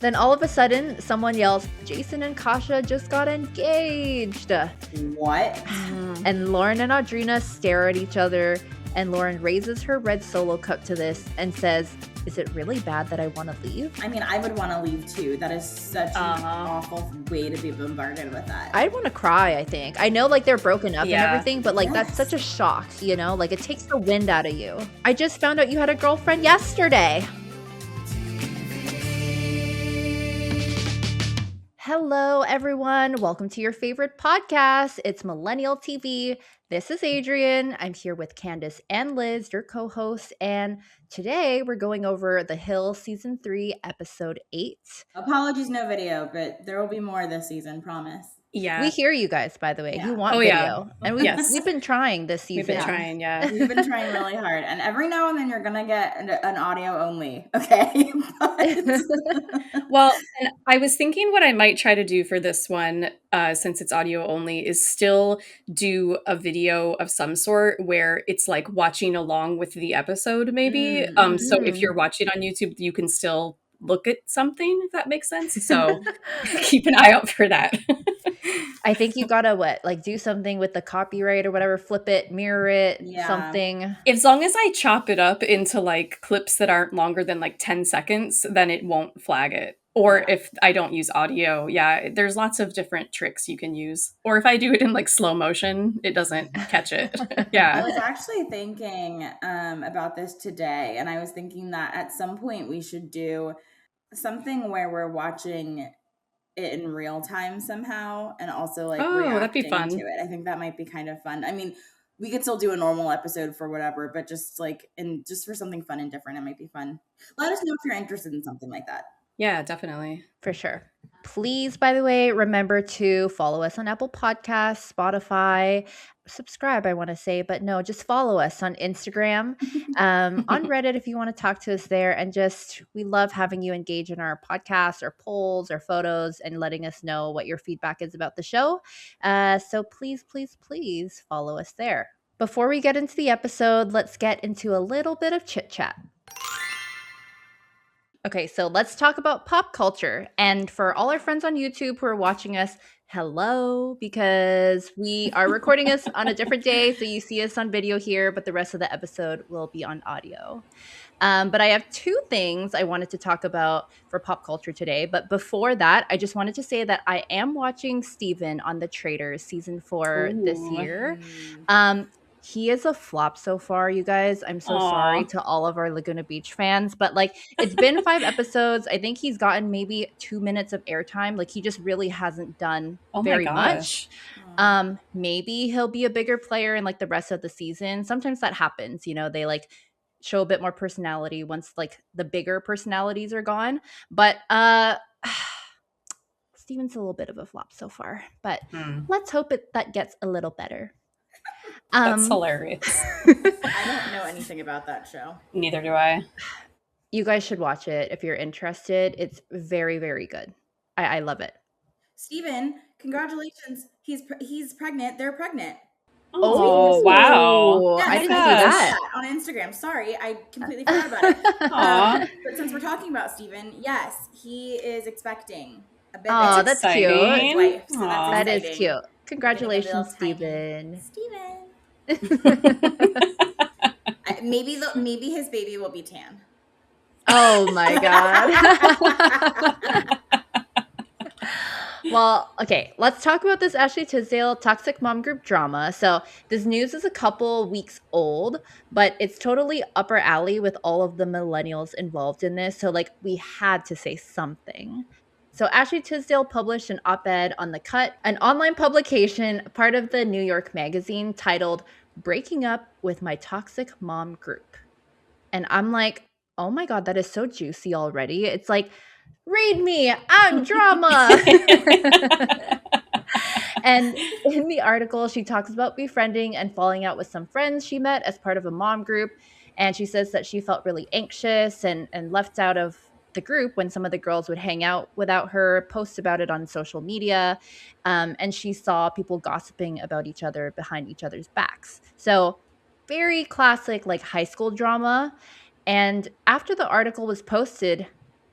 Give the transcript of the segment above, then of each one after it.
Then all of a sudden, someone yells, Jason and Kasha just got engaged. What? And Lauren and Audrina stare at each other, and Lauren raises her red Solo cup to this and says, is it really bad that I want to leave? I mean, I would want to leave too. That is such an awful way to be bombarded with that. I'd want to cry, I think. I know, like, they're broken up and everything, but, like, Yes. that's such a shock, you know? Like, it takes the wind out of you. I just found out you had a girlfriend yesterday. Hello, everyone. Welcome to your favorite podcast. It's Millennial TeaV. This is Adrienne. I'm here with Candace and Liz, your co-hosts, and today we're going over The Hill Season 3, Episode 8. Apologies, no video, but there will be more this season, promise. Yeah. We hear you guys, by the way. Yeah. You want video. And we've been trying this season. We've been trying, yeah. We've been trying really hard. And every now and then you're going to get an audio only, okay? Well, and I was thinking what I might try to do for this one, since it's audio only, is still do a video of some sort where it's like watching along with the episode, maybe. So if you're watching on YouTube, you can still look at something, if that makes sense. So keep an eye out for that. I think you gotta do something with the copyright or whatever, flip it, mirror it, something. As long as I chop it up into like clips that aren't longer than like 10 seconds, then it won't flag it. Or if I don't use audio, there's lots of different tricks you can use. Or if I do it in like slow motion, it doesn't catch it. I was actually thinking about this today, and I was thinking that at some point we should do something where we're watching it in real time somehow, and also like that'd be reacting fun. to it. I think that might be kind of fun. I mean, we could still do a normal episode for whatever, but just for something fun and different, it might be fun. Let us know if you're interested in something like that. Yeah, definitely. For sure. Please, by the way, remember to follow us on Apple Podcasts, Spotify, subscribe, I want to say, but no, just follow us on Instagram, on Reddit if you want to talk to us there. And we love having you engage in our podcasts or polls or photos and letting us know what your feedback is about the show. So please, please, please follow us there. Before we get into the episode, let's get into a little bit of chit chat. Okay, so let's talk about pop culture. And for all our friends on YouTube who are watching us, hello, because we are recording us on a different day. So you see us on video here, but the rest of the episode will be on audio. But I have two things I wanted to talk about for pop culture today. But before that, I just wanted to say that I am watching Steven on The Traitors season 4 this year. He is a flop so far, you guys. I'm so sorry to all of our Laguna Beach fans, but it's been 5 episodes. I think he's gotten maybe 2 minutes of airtime. He just really hasn't done very much. Maybe he'll be a bigger player in the rest of the season. Sometimes that happens, they show a bit more personality once the bigger personalities are gone. But Steven's a little bit of a flop so far, but let's hope that gets a little better. That's hilarious. I don't know anything about that show. Neither do I. You guys should watch it if you're interested. It's very, very good. I love it. Steven, congratulations. He's pregnant. They're pregnant. Oh, wow. Yeah, I didn't see that. On Instagram. Sorry, I completely forgot about it. But since we're talking about Steven, yes, he is expecting a baby. Oh, that's cute. His wife, so that that's is cute. Congratulations, Steven. Steven. Maybe his baby will be tan. Oh my God. Well, okay, let's talk about this Ashley Tisdale toxic mom group drama. So this news is a couple weeks old, but it's totally upper alley with all of the millennials involved in this. So we had to say something. So Ashley Tisdale published an op-ed on The Cut, an online publication, part of the New York Magazine, titled Breaking Up with My Toxic Mom Group. And I'm like, oh my God, that is so juicy already. It's like, read me, I'm drama. And in the article, she talks about befriending and falling out with some friends she met as part of a mom group. And she says that she felt really anxious and left out of the group when some of the girls would hang out without her, post about it on social media. And she saw people gossiping about each other behind each other's backs. So very classic high school drama. And after the article was posted,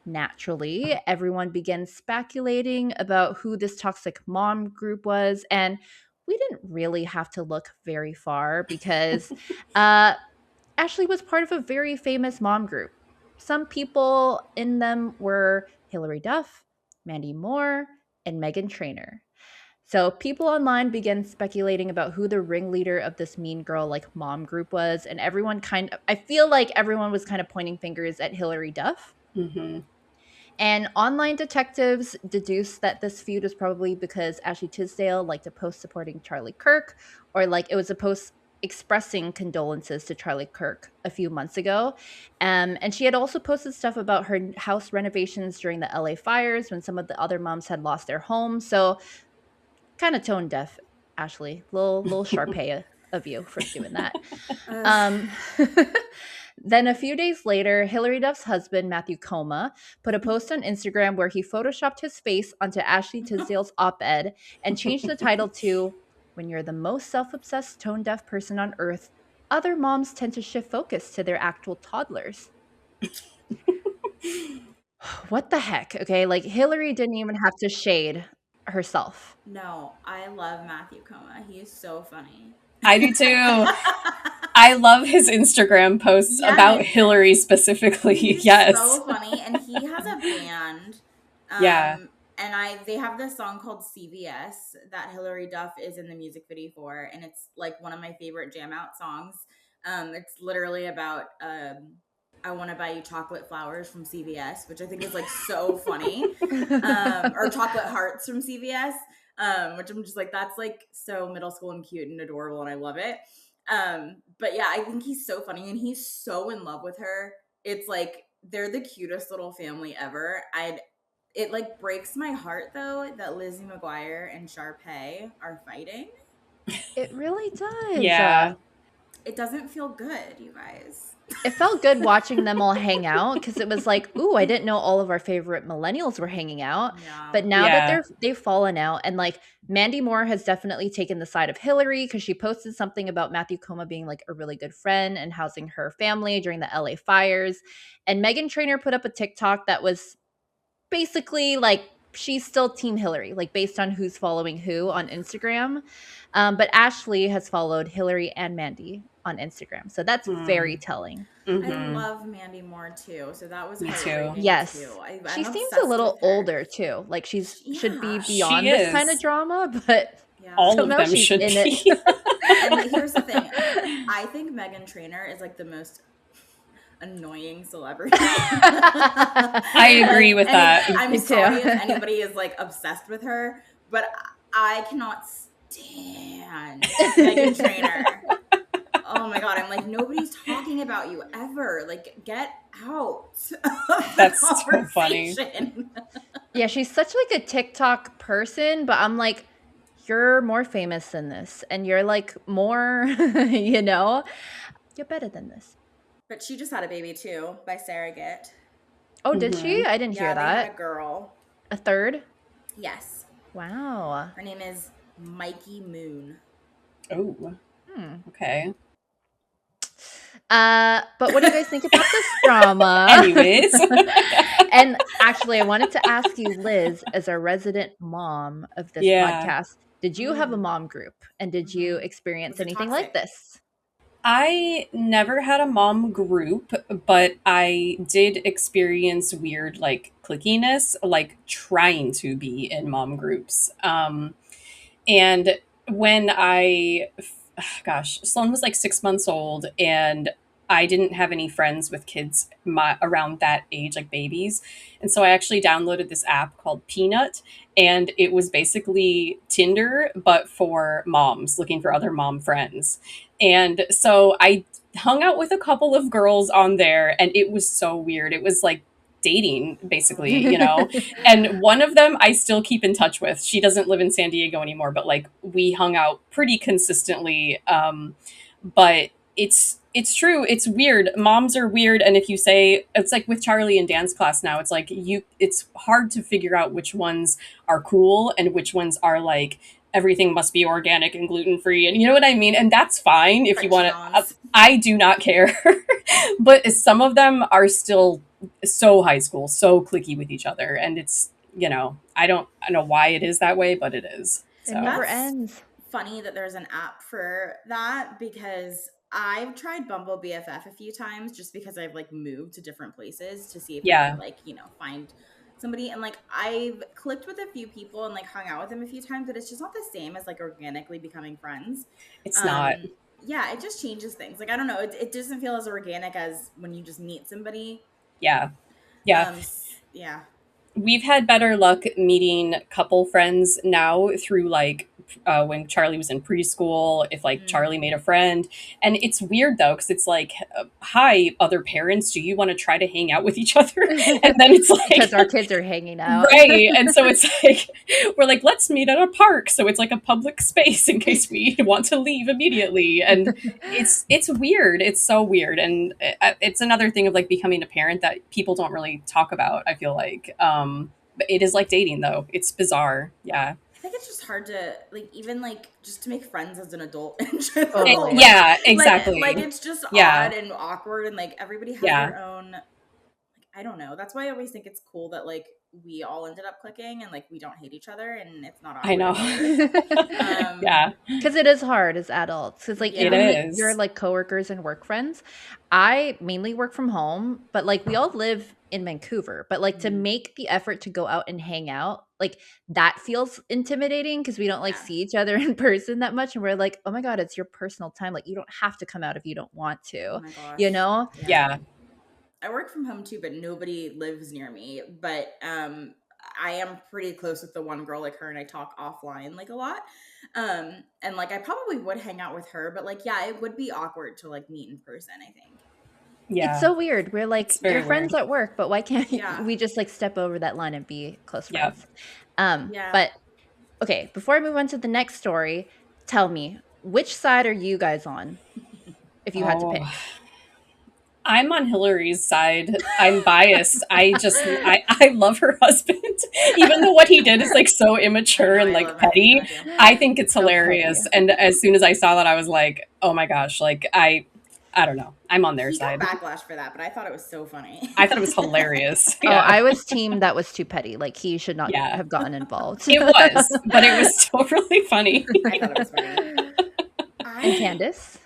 Naturally, everyone began speculating about who this toxic mom group was, and we didn't really have to look very far because uh, Ashley was part of a very famous mom group. Some people in them were Hilary Duff, Mandy Moore, and Megan Trainor. So people online began speculating about who the ringleader of this mean girl like mom group was, and everyone I feel like everyone was kind of pointing fingers at Hilary Duff. Mm-hmm. And online detectives deduced that this feud was probably because Ashley Tisdale liked a post supporting Charlie Kirk, or like it was a post expressing condolences to Charlie Kirk a few months ago. And she had also posted stuff about her house renovations during the LA fires when some of the other moms had lost their homes. So kind of tone deaf, Ashley. Little Sharpay of you for doing that. Ugh. Um, then a few days later, Hilary Duff's husband, Matthew Coma, put a post on Instagram where he photoshopped his face onto Ashley Tisdale's op-ed and changed the title to "When you're the most self-obsessed tone deaf person on earth, other moms tend to shift focus to their actual toddlers." What the heck? Okay, like Hillary didn't even have to shade herself. No, I love Matthew Coma. He is so funny. I do too. I love his Instagram posts about Yes. Hillary specifically. He's Yes. so funny, and he has a band. Yeah. And they have this song called CVS that Hilary Duff is in the music video for, and it's like one of my favorite jam out songs. It's literally about I want to buy you chocolate flowers from CVS, which I think is like so funny. Or chocolate hearts from CVS, which I'm just like, that's like so middle school and cute and adorable, and I love it. But yeah, I think he's so funny, and he's so in love with her. It's like they're the cutest little family ever. It like breaks my heart though that Lizzie McGuire and Sharpay are fighting. It really does. Yeah. It doesn't feel good, you guys. It felt good watching them all hang out because it was like, ooh, I didn't know all of our favorite millennials were hanging out. Yeah. But now Yeah. that they've fallen out, and like Mandy Moore has definitely taken the side of Hillary because she posted something about Matthew Coma being like a really good friend and housing her family during the LA fires. And Megan Trainor put up a TikTok that was basically like she's still Team Hillary, like based on who's following who on Instagram. But Ashley has followed Hillary and Mandy on Instagram. So that's very telling. I Mm-hmm. love Mandy Moore too, so that was Me too. heartbreaking Yes. too. She I'm seems a obsessed little with her. older too. Like she's should be Yeah. beyond She this kind of is. drama, but Yeah. All of somehow them she's should in be. it. And here's the thing. I think Megan Trainor is like the most annoying celebrity. I agree with that. I'm Me sorry too. if anybody is like obsessed with her, but I cannot stand Megan Trainor. Oh my god, I'm like, nobody's talking about you ever. Like, get out. That's so funny. Yeah, she's such like a TikTok person, but I'm like, you're more famous than this, and you're like more, you know, you're better than this. But she just had a baby too by surrogate. Oh, did she? I didn't hear Yeah, they had that. a girl. A third? Yes. Wow. Her name is Mikey Moon. Oh. Okay. But what do you guys think about this drama? Anyways. And actually, I wanted to ask you, Liz, as a resident mom of this podcast, did you have a mom group, and did you experience anything like this? I never had a mom group, but I did experience weird like clickiness, like trying to be in mom groups. And when Sloan was like 6 months old, and I didn't have any friends with kids around that age, like babies. And so I actually downloaded this app called Peanut, and it was basically Tinder, but for moms looking for other mom friends. And so I hung out with a couple of girls on there, and it was so weird. It was like dating, basically, you know? And one of them I still keep in touch with. She doesn't live in San Diego anymore, but like we hung out pretty consistently. But it's true. It's weird. Moms are weird. And if you say, it's like with Charlie in dance class now, it's like it's hard to figure out which ones are cool and which ones are like, everything must be organic and gluten-free. And you know what I mean? And that's fine if you want to. I do not care. But some of them are still so high school, so cliquey with each other. And it's, I don't know why it is that way, but it is. It So never That's ends. funny that there's an app for that because I've tried Bumble BFF a few times just because I've like moved to different places to see if I could yeah, like, find somebody, and like I've clicked with a few people and like hung out with them a few times, but it's just not the same as like organically becoming friends. it's not. Um yeah, it just changes things. Like I don't know, it doesn't feel as organic as when you just meet somebody. Yeah. Yeah. Yeah. We've had better luck meeting couple friends now through like when Charlie was in preschool, if like Charlie Mm. made a friend. And it's weird though, because it's like, hi, other parents, do you want to try to hang out with each other? And then it's Because like, our kids are hanging out. right. And so it's like, we're like, let's meet at a park. So it's like a public space in case we want to leave immediately. And it's weird. It's so weird. And it's another thing of like becoming a parent that people don't really talk about, I feel like. But it is like dating though. It's bizarre. Yeah. I think it's just hard to like even like just to make friends as an adult in general. Totally. Yeah, Like exactly. it's just Yeah. odd and awkward, and like everybody has Yeah. their own, like, I don't know. That's why I always think it's cool that like we all ended up clicking and like we don't hate each other and it's not I awkward know. at all. Yeah. Because it is hard as adults. Because, like, It even Yeah. your, is. like, coworkers and work friends, I mainly work from home, but, like, we all live in Vancouver. But, like, to Mhm. make the effort to go out and hang out, like, that feels intimidating because we don't, like, Yeah. see each other in person that much. And we're like, oh my God, it's your personal time. Like, you don't have to come out if you don't want Oh to, my you gosh. know? Yeah. Yeah. I work from home too, but nobody lives near me. But I am pretty close with the one girl, like her and I talk offline like a lot. And like I probably would hang out with her, but like yeah, it would be awkward to like meet in person, I think. It's Yeah. so weird. We're like, It's you're very friends weird. at work, but why can't Yeah. we just like step over that line and be close Yeah. friends? Yeah. But okay, before I move on to the next story, tell me, which side are you guys on if you had to Oh, pick? I'm on Hillary's side. I'm biased. I love her husband. Even though what he did is like so I immature know, and I like love my petty, husband too. I think it's So petty. hilarious. And as soon as I saw that, I was like, oh my gosh, like I don't know. I'm on their He got side. backlash for that, but I thought it was so funny. I thought it was hilarious. Oh, Yeah. I was team that was too petty. Like he should not Yeah. have gotten involved. It was, but it was still really funny. I thought it was funny. And Candace?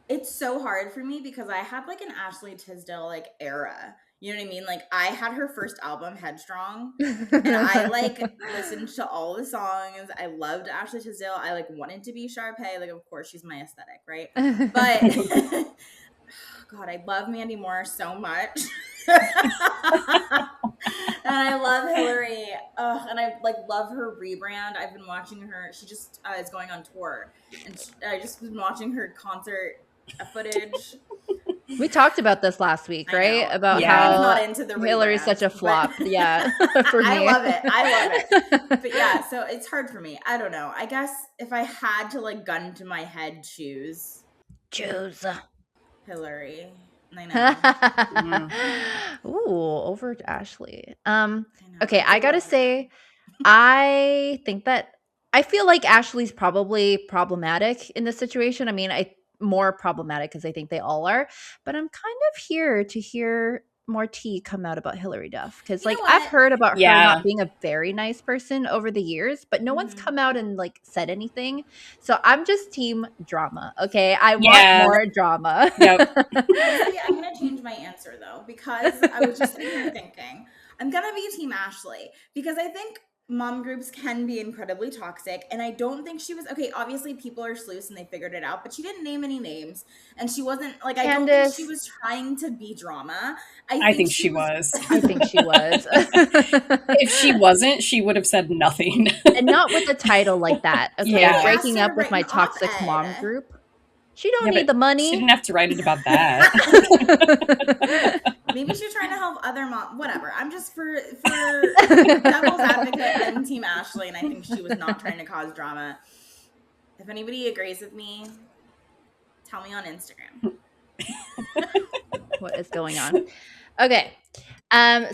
It's so hard for me because I had like an Ashley Tisdale like era. You know what I mean? Like I had her first album, Headstrong, and I like listened to all the songs. I loved Ashley Tisdale. I like wanted to be Sharpay. Like, of course, she's my aesthetic, right? But God, I love Mandy Moore so much. And I love Hillary. And I like love her rebrand. I've been watching her. She just is going on tour, and I just been watching her concert footage. We talked about this last week, I right? know. About Yeah. I'm how not into the Hillary's rebrand, such a but- flop. Yeah, for me. I love it. I love it. But yeah, so it's hard for me. I don't know. I guess if I had to like gun to my head choose Choose. Hillary. I know. Ooh, over to Ashley. I know. Okay, It's I a gotta little hard. say, I think that I feel like Ashley's probably problematic in this situation. I mean, I more problematic because I think they all are, but I'm kind of here to hear more tea come out about Hillary Duff because, You know like, I've what? heard about her not Yeah. being a very nice person over the years, but no one's Mhm. come out and like said anything. So I'm just team drama. Okay, I want Yeah. more drama. Yep. Honestly, I'm gonna change my answer though because I was just sitting here thinking I'm gonna be Team Ashley because I think mom groups can be incredibly toxic, and I don't think she was okay. Obviously, people are sleuths and they figured it out, but she didn't name any names, and she wasn't like I don't think she Candace. was trying to be drama. I think she was. I think she was. If she wasn't, she would have said nothing. And not with a title like that. Okay, Somebody Yeah. asked breaking her up to with write my an toxic mom op-ed. group. She don't Yeah, need but the she didn't money. have to write it about that. Maybe she was trying to help other mom. Whatever. I'm just for devil's advocate. I'm Team Ashley, and I think she was not trying to cause drama. If anybody agrees with me, tell me on Instagram. What is going on? Okay.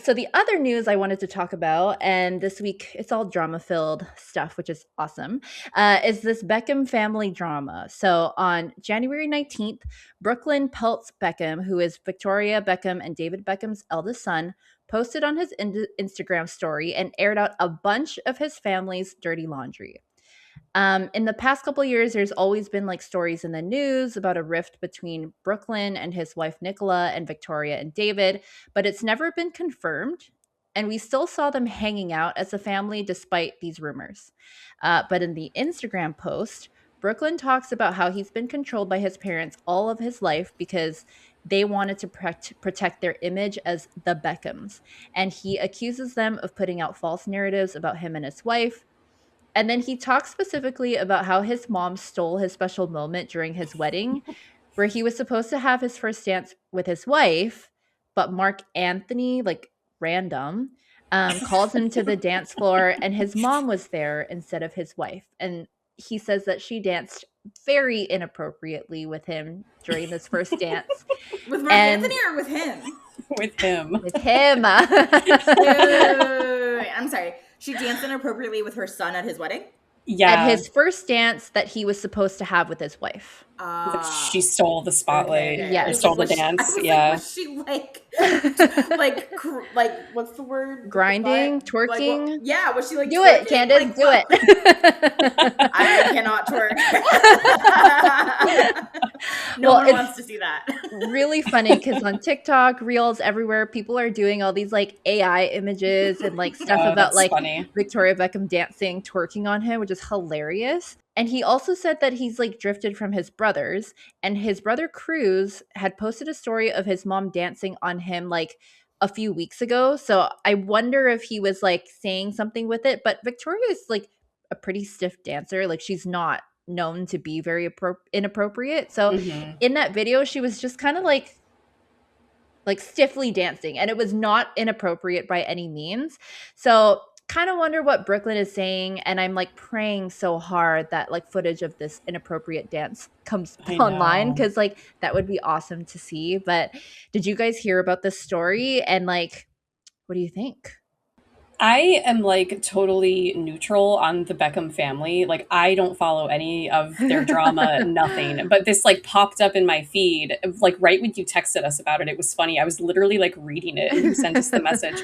So the other news I wanted to talk about, and this week it's all drama-filled stuff, which is awesome, is this Beckham family drama. So on January 19th, Brooklyn Peltz Beckham, who is Victoria Beckham and David Beckham's eldest son, posted on his Instagram story and aired out a bunch of his family's dirty laundry. In the past couple years, there's always been like stories in the news about a rift between Brooklyn and his wife Nicola and Victoria and David, but it's never been confirmed. And we still saw them hanging out as a family despite these rumors. But in the Instagram post, Brooklyn talks about how he's been controlled by his parents all of his life because they wanted to protect their image as the Beckhams. And he accuses them of putting out false narratives about him and his wife, and then he talks specifically about how his mom stole his special moment during his wedding, where he was supposed to have his first dance with his wife, but Mark Anthony, like random, calls him to the dance floor, and his mom was there instead of his wife. And he says that she danced very inappropriately with him during this first dance. With Mark And Anthony or with him? With him. with him. I'm sorry. She danced inappropriately with her son at his wedding? Yeah. At his first dance that he was supposed to have with his wife. She stole the spotlight. Yeah. Or stole the dance. Yeah. Was she like what's the word? Grinding, Like, twerking. yeah, was she like do twerking? it, Candace, Like, do it. I cannot twerk. No Well, one wants to see that. Really funny because on TikTok, Reels, everywhere, people are doing all these like AI images and like stuff about that's like funny. Victoria Beckham dancing, twerking on him, which is hilarious. And he also said that he's like drifted from his brothers, and his brother Cruz had posted a story of his mom dancing on him like a few weeks ago. So I wonder if he was like saying something with it. But Victoria is like a pretty stiff dancer. Like she's not known to be very inappropriate. So in that video, she was just kind of like stiffly dancing, and it was not inappropriate by any means. So kind of wonder what Brooklyn is saying, and I'm like praying so hard that like footage of this inappropriate dance comes online, because like that would be awesome to see. But did you guys hear about this story, and like what do you think? I am like totally neutral on the Beckham family. Like I don't follow any of their drama, nothing. But this like popped up in my feed, like right when you texted us about it. It was funny. I was literally like reading it and you sent us the message.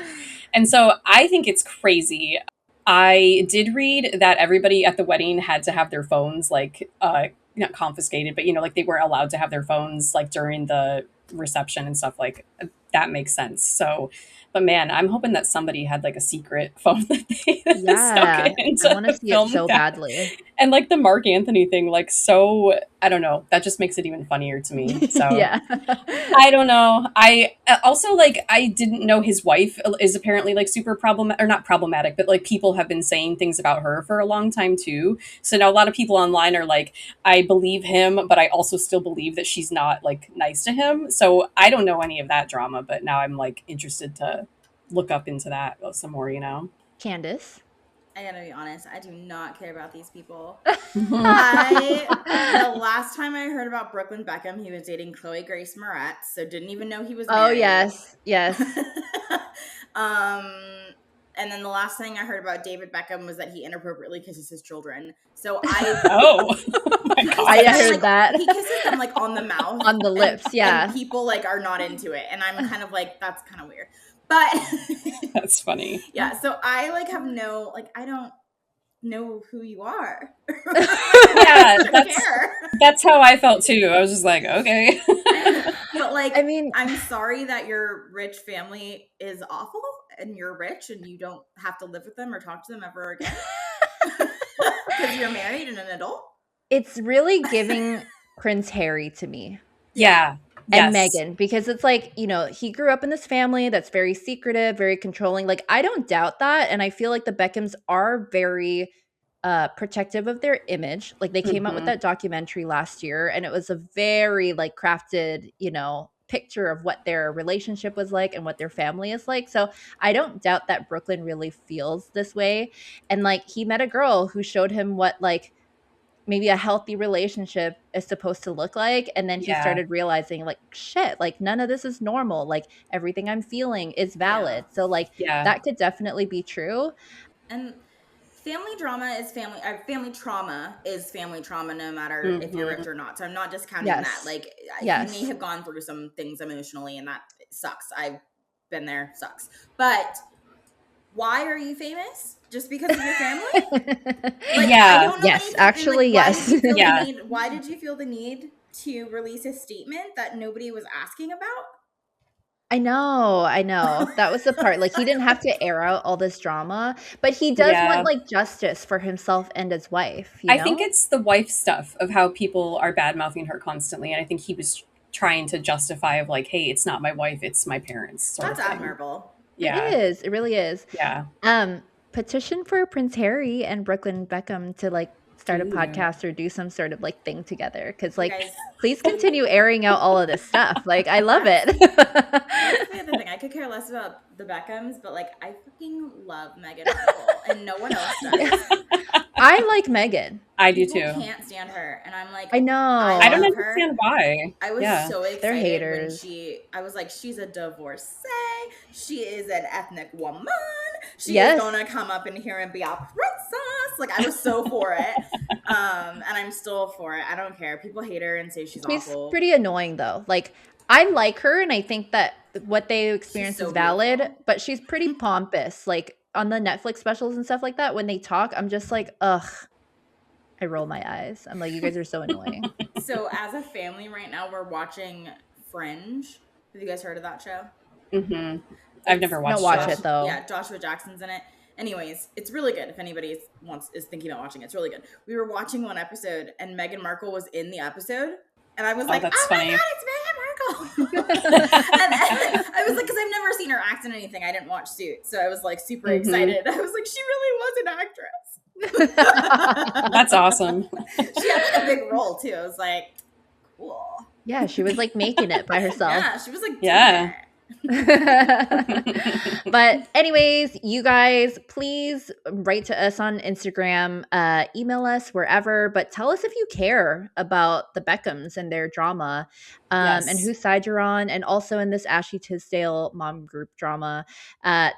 And so I think it's crazy. I did read that everybody at the wedding had to have their phones like not confiscated, but you know, like they were allowed to have their phones like during the reception and stuff. Like that makes sense. So but man, I'm hoping that somebody had like a secret phone that they Yeah, stuck into I want to see it so that. badly. And like the Mark Anthony thing, like so I don't know, that just makes it even funnier to me. So Yeah. I don't know. I also like I didn't know his wife is apparently like super problematic, or not problematic, but like people have been saying things about her for a long time too. So now a lot of people online are like, I believe him, but I also still believe that she's not like nice to him. So I don't know any of that drama, but now I'm like interested to look up into that some more, you know. Candace. I gotta be honest, I do not care about these people. The last time I heard about Brooklyn Beckham, he was dating Chloe Grace Moretz, so didn't even know he was married. Oh yes, yes. And then the last thing I heard about David Beckham was that he inappropriately kisses his children. So I oh my God. I heard like, that. he kisses them like on the mouth, On the lips, yeah. And people like are not into it, and I'm kind of like, that's kind of weird. But that's funny. Yeah, so I like have no like I don't know who you are. Yeah, that's how I felt too. I was just like, okay. But like, I mean, I'm sorry that your rich family is awful, and you're rich and you don't have to live with them or talk to them ever again because you're married and an adult. It's really giving Prince Harry to me. Yeah. And Meghan, because it's like, you know, he grew up in this family that's very secretive, very controlling. Like, I don't doubt that. And I feel like the Beckhams are very protective of their image. Like, they came out with that documentary last year, and it was a very, like, crafted, you know, picture of what their relationship was like and what their family is like. So I don't doubt that Brooklyn really feels this way. And, like, he met a girl who showed him what, like, maybe a healthy relationship is supposed to look like. And then he Yeah. started realizing, like, shit, like none of this is normal. Like everything I'm feeling is Yeah. valid. So like Yeah. that could definitely be true. And family drama is family trauma is family trauma no matter if you're rich Mhm. or not. So I'm not discounting that. Yes. Like he may Yes. have gone through some things emotionally and that sucks. I've been there, sucks. But why are you famous? Just because of your family? Like I Yeah. don't know Yes, anything. And like actually, why did yes. you feel the Yeah. need? Why did you feel the need to release a statement that nobody was asking I know, I know. about? That was the part. Like he didn't have to air out all this drama, but he does want Yeah. like justice for himself and his wife, you I think know? it's the wife stuff of how people are bad mouthing her constantly. And I think he was trying to justify of like, hey, it's not my wife, it's my parents sort That's of thing. admirable. It Yeah. is. It really is. Yeah. Um, Petition for Prince Harry and Brooklyn Beckham to like start a Ooh. podcast or do some sort of like thing together. Cause You like, guys, please continue airing out all of this stuff. Like, I love that's it. the other thing. I could care less about the Beckhams, but like I fucking love Meghan Markle, and no one else Yeah. does. I like Megan. I do People too. can't stand her, and I'm like, I I I don't know. love her. understand why. I was Yeah. so They're excited when haters. I was like, she's a divorcee. She is an ethnic woman. She is Yes. gonna come up in here and be a princess. Like I was so for it. And I'm still for it. I don't care. People hate her and say she's She's awful. pretty annoying though. Like I like her and I think that what they She's experience is so valid, beautiful. but she's pretty pompous. Like on the Netflix specials and stuff like that, when they talk, I'm just like, ugh. I roll my eyes. I'm like, you guys are so annoying. So as a family right now, we're watching Fringe. Have you guys heard of that show? Hmm. I've It's never I don't watched watch it. it though. Yeah, Joshua Jackson's in it. Anyways, it's really good. If anybody is thinking about watching, it's really good. We were watching one episode, and Meghan Markle was in the episode, and I was Oh, like, that's "Oh my funny. god, it's Meghan Markle!" and I was like, because I've never seen her act in anything. I didn't watch Suits, so I was like super Hmm. excited. I was like, she really was an actress. That's awesome. She had like a big role too. I was like, cool. Yeah, she was like making it by herself. Yeah, she was like doing Yeah. it. But anyways, you guys, please write to us on Instagram, email us wherever, but tell us if you care about the Beckhams and their drama, and Yes. whose side you're on. And also in this Ashley Tisdale mom group drama,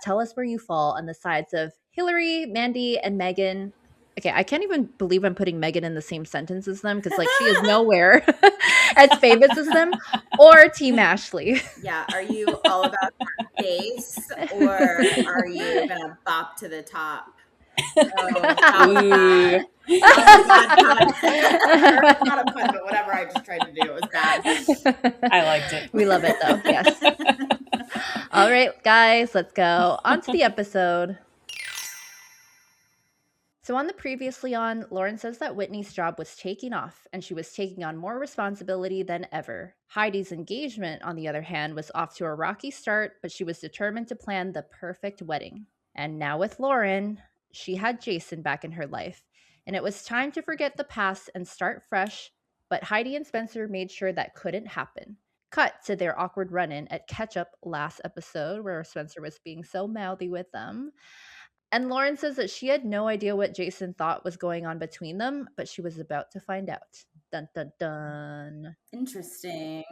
tell us where you fall on the sides of Hillary, Mandy, and Megan. Okay, I can't even believe I'm putting Megan in the same sentence as them because like she is nowhere as famous as them, or Team Ashley. Yeah, are you all about that bass or are you gonna bop to the top? Oh, that was Ooh. bad. That was a bad pun. Or not a pun, but whatever I just tried to do, it was bad. I liked it. We love it though. Yes. All right, guys, let's go on to the episode. So, on the previously on, Lauren says that Whitney's job was taking off and she was taking on more responsibility than ever. Heidi's engagement, on the other hand, was off to a rocky start, but she was determined to plan the perfect wedding. And now, with Lauren, she had Jason back in her life, and it was time to forget the past and start fresh. But Heidi and Spencer made sure that couldn't happen. Cut to their awkward run in at Catch Up last episode, where Spencer was being so mouthy with them. And Lauren says that she had no idea what Jason thought was going on between them, but she was about to find out. Dun dun dun. Interesting.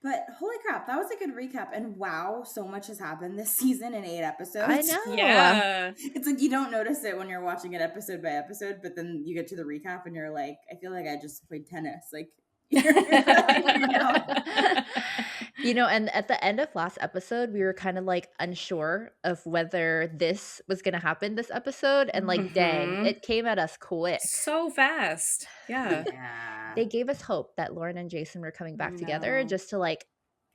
But holy crap, that was a good recap. And wow, so much has happened this season in 8 I episodes. know. Yeah. It's like you don't notice it when you're watching it episode by episode, but then you get to the recap and you're like, I feel like I just played tennis. Like, You know, and at the end of last episode, we were kind of like unsure of whether this was going to happen this episode. And like, dang, Mhm. it came at us quick. So fast. Yeah. Yeah. They gave us hope that Lauren and Jason were coming back together No. just to like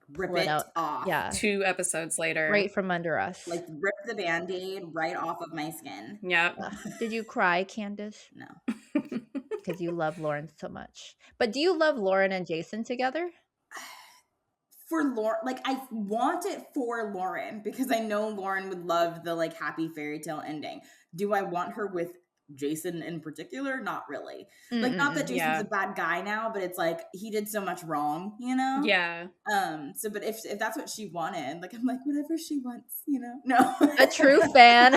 Rip pull it it out. off. Yeah. 2 episodes later. Right from under us. Like rip the band-aid right off of my skin. Yep. Ugh. Did you cry, Candace? No. Because you love Lauren so much. But do you love Lauren and Jason together? For Lauren, like I want it for Lauren because I know Lauren would love the like happy fairy tale ending. Do I want her with Jason in particular, not really. Like, not that Mm-mm. Jason's Yeah. a bad guy now, but it's like he did so much wrong, you know? Yeah. So but if that's what she wanted, like I'm like, whatever she wants, you know? No. A true fan.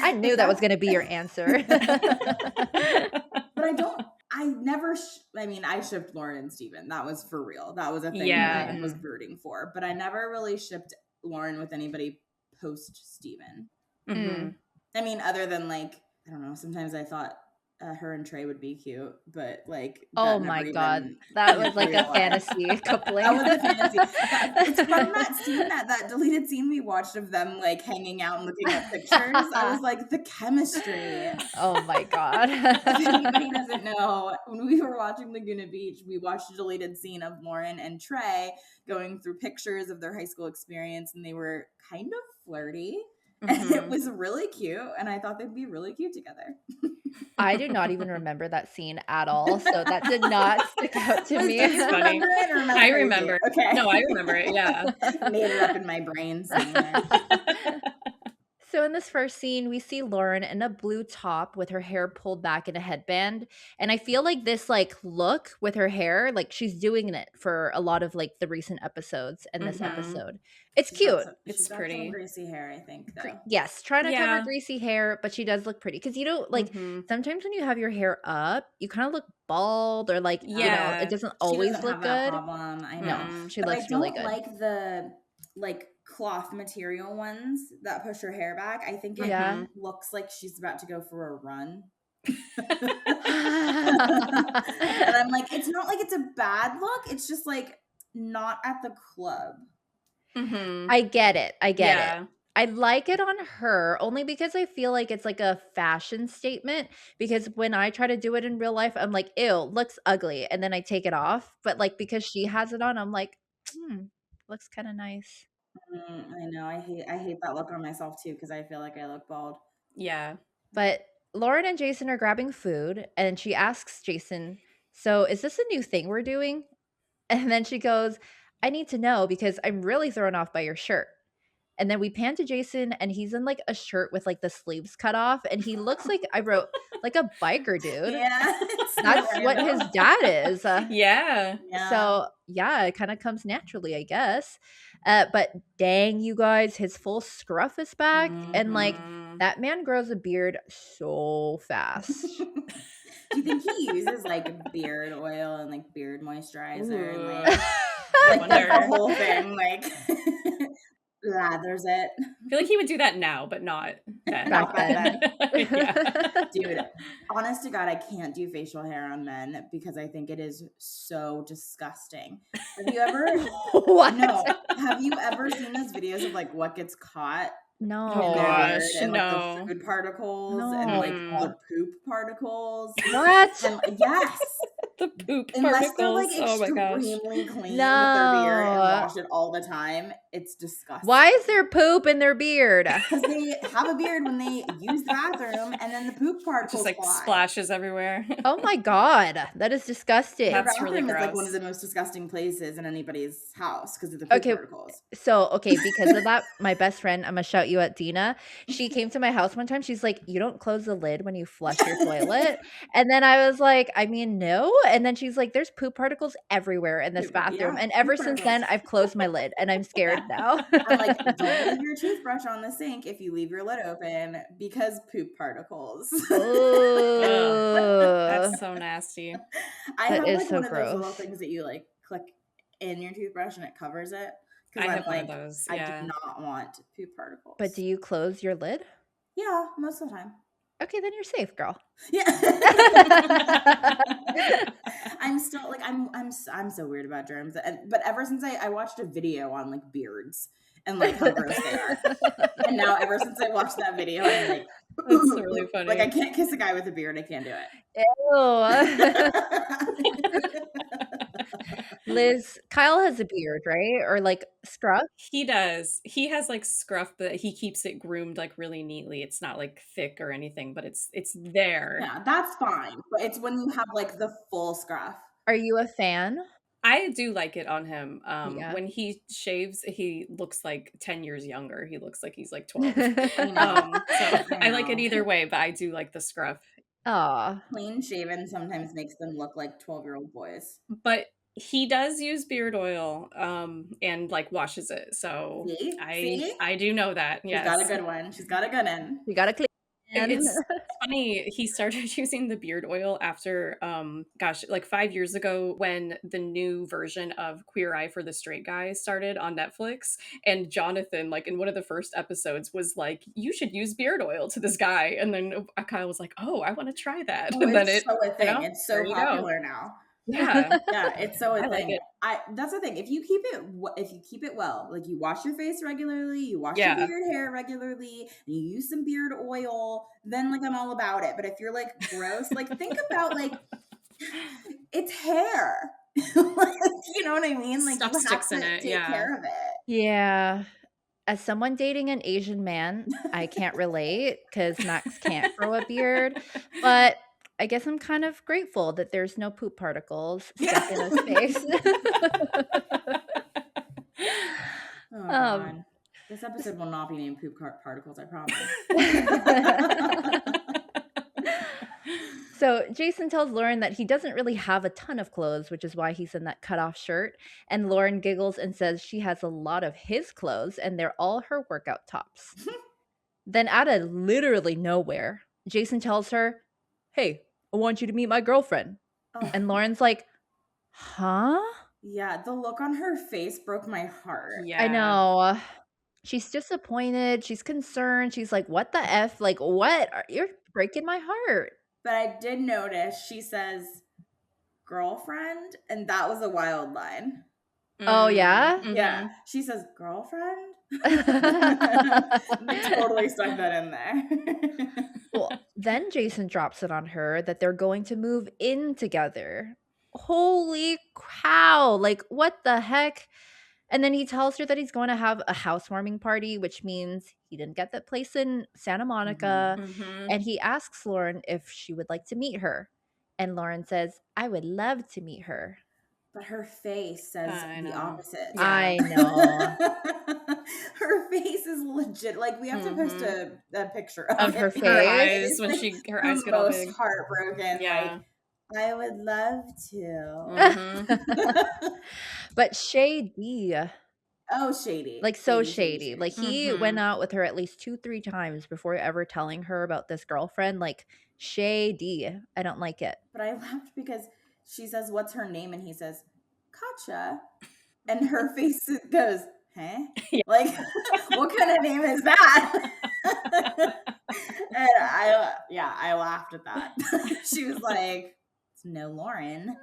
I knew If that was that's gonna be your answer. But I never I mean, I shipped Lauren and Steven. That was for real. That was a thing that I Yeah. was rooting for, but I never really shipped Lauren with anybody post Steven. Mhm. I mean, other than like, I don't know, sometimes I thought her and Trey would be cute, but like Oh that my never god. even That in was like real a life. fantasy coupling. That was a fantasy. It's from that scene, that deleted scene we watched of them like hanging out and looking at pictures. I was like, the chemistry. Oh my god. If anybody doesn't know, when we were watching Laguna Beach, we watched a deleted scene of Lauren and Trey going through pictures of their high school experience, and they were kind of flirty. And it was really cute, and I thought they'd be really cute together. I do not even remember that scene at all, so that did not stick out to me. Do you remember it, or am I I crazy? remember. Okay. No, I remember it, yeah. Made it up in my brain somewhere. So in this first scene, we see Lauren in a blue top with her hair pulled back in a headband. And I feel like this like look with her hair, like she's doing it for a lot of like the recent episodes and this episode. It's cute. It's She's got pretty. some greasy hair, I think, though. Yes, trying to cover Yeah. greasy hair, but she does look pretty. Because you don't like sometimes when you have your hair up, you kind of look bald or like, you know, Yeah. it doesn't She always doesn't look have that good. problem. I No, know. she But I looks really don't good. like the like cloth material ones that push her hair back. I think it Yeah. looks like she's about to go for a run. And And I'm like, it's not like it's a bad look. It's just like not at the club. I get it. I get Yeah. it. I like it on her only because I feel like it's like a fashion statement. Because when I try to do it in real life, I'm like, ew, looks ugly. And then I take it off. But like because she has it on, I'm like, looks kind of nice. I know. I hate that look on myself too because I feel like I look bald. Yeah. But Lauren and Jason are grabbing food, and she asks Jason, so is this a new thing we're doing? And then she goes, I need to know because I'm really thrown off by your shirt. And then we pan to Jason, and he's in like a shirt with like the sleeves cut off, and he looks like I wrote like a biker dude. Yeah. That's what his dad is. Yeah. So yeah, it kind of comes naturally, I guess. But dang, you guys, his full scruff is back, and like that man grows a beard so fast. Do you think he uses like beard oil and like beard moisturizer and Ooh. like I like the wonder. whole thing like lathers it? I feel like he would do that now, but not then. Back then. Yeah. Dude, honest to God, I can't do facial hair on men because I think it is so disgusting. Have you ever? What? No. Have you ever seen those videos of like what gets caught? No. Oh, in their gosh, beard and like no. the food particles and No. like the poop particles. What? And yes. The poop Unless they're like particles. Oh my gosh. extremely clean with their beard and No. wash it all the time, it's disgusting. Why is there poop in their beard? Because they have a beard when they use the bathroom, and then the poop particles Just like fly. splashes everywhere. Oh my god, that is disgusting. Their That's really bathroom is like one gross. of the most disgusting places in anybody's house because of the poop particles. So, because of that, my best friend, I'm gonna shout you out, Dina. She came to my house one time. She's like, "You don't close the lid when you flush your toilet." And then I was like, "I mean, no." And then she's like, "There's poop particles everywhere in this bathroom." Yeah, And ever poop since particles. then, I've closed my lid, and I'm scared now. I'm like, don't leave your toothbrush on the sink if you leave your lid open because poop particles. Ooh. That's so nasty. I That have is like so one of those little gross. things that you like click in your toothbrush and it covers it. I Because have I'm one like, of those. I Yeah. do not want poop particles. But do you close your lid? Yeah, most of the time. Okay, then you're safe, girl. Yeah. I'm still like I'm so weird about germs. But ever since I watched a video on like beards and like how gross they are. And now ever since I watched that video, I'm like, That's really funny. like I can't kiss a guy with a beard. I can't do it. Liz, Kyle has a beard, right? Or like scruff? He does. He has like scruff, but he keeps it groomed like really neatly. It's not like thick or anything, but it's there. Yeah, that's fine. But it's when you have like the full scruff. Are you a fan? I do like it on him. Yeah. When he shaves, he looks like 10 years younger. He looks like he's like 12. I know. So I I like it know. either way, but I do like the scruff. Aw. Clean shaven sometimes makes them look like 12-year-old boys. But he does use beard oil, and, like, washes it, so See? I See? I do know that, She's got a yes. good one. She's got a good one. You gotta clean. It's funny, he started using the beard oil after, gosh, like 5 years ago when the new version of Queer Eye for the Straight Guy started on Netflix, and Jonathan, like, in one of the first episodes was like, "You should use beard oil," to this guy, and then, Kyle was like, "Oh, I wanna try that," Oh, and then it's it so a thing. It's there so you go. popular now. Yeah, Yeah, it's so a I like thing. it. That's the thing. If you keep it well, like you wash your face regularly, you wash your Yeah. beard hair regularly, and you use some beard oil, then like I'm all about it. But if you're like gross, like think about like it's hair. Like, you know what I mean? Like Stuff you have sticks in to it, take yeah. care of it. Yeah. As someone dating an Asian man, I can't relate because Max can't grow a beard, but I guess I'm kind of grateful that there's no poop particles stuck Yeah. in his face. Oh Um, God. This episode will not be named poop particles, I promise. so Jason tells Lauren that he doesn't really have a ton of clothes, which is why he's in that cutoff shirt. And Lauren giggles and says she has a lot of his clothes and they're all her workout tops. Then, out of literally nowhere, Jason tells her, "Hey, I want you to meet my girlfriend." Oh, And Lauren's like, "Huh?" yeah, the look on her face broke my heart. I Yeah. know. She's disappointed. She's concerned. She's like, "What the F? Like, what? You're breaking my heart." But I did notice she says girlfriend, and that was a wild line. Oh, yeah? Yeah, Mhm. she says girlfriend. Totally stuck that in there. Well, then Jason drops it on her that they're going to move in together. Holy cow. Like, what the heck? And then he tells her that he's going to have a housewarming party, which means he didn't get that place in Santa Monica. Mhm. And he asks Lauren if she would like to meet her. And Lauren says, "I would love to meet her." But her face says I the know. opposite. Yeah. I know. Her face is legit. Like we have to post a picture Of of her it face? because Her it eyes is when like her the eyes get all most big. heartbroken. Yeah. Like I would love to. Mhm. But shady. Oh, shady. Like, so Shady, shady. Like, he went Mhm. out with her at least 2, 3 times before ever telling her about this girlfriend. Like, shady. I don't like it. But I laughed because she says, "What's her name?" And he says, "Katja." And her face goes, "Huh? Yeah. Like, what kind of name is that?" And I laughed at that. She was like, "It's no Lauren."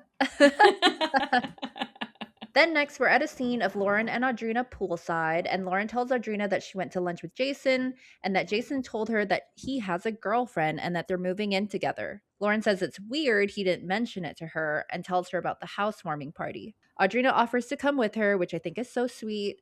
Then next, we're at a scene of Lauren and Audrina poolside, and Lauren tells Audrina that she went to lunch with Jason and that Jason told her that he has a girlfriend and that they're moving in together. Lauren says it's weird he didn't mention it to her and tells her about the housewarming party. Audrina offers to come with her, which I think is so sweet.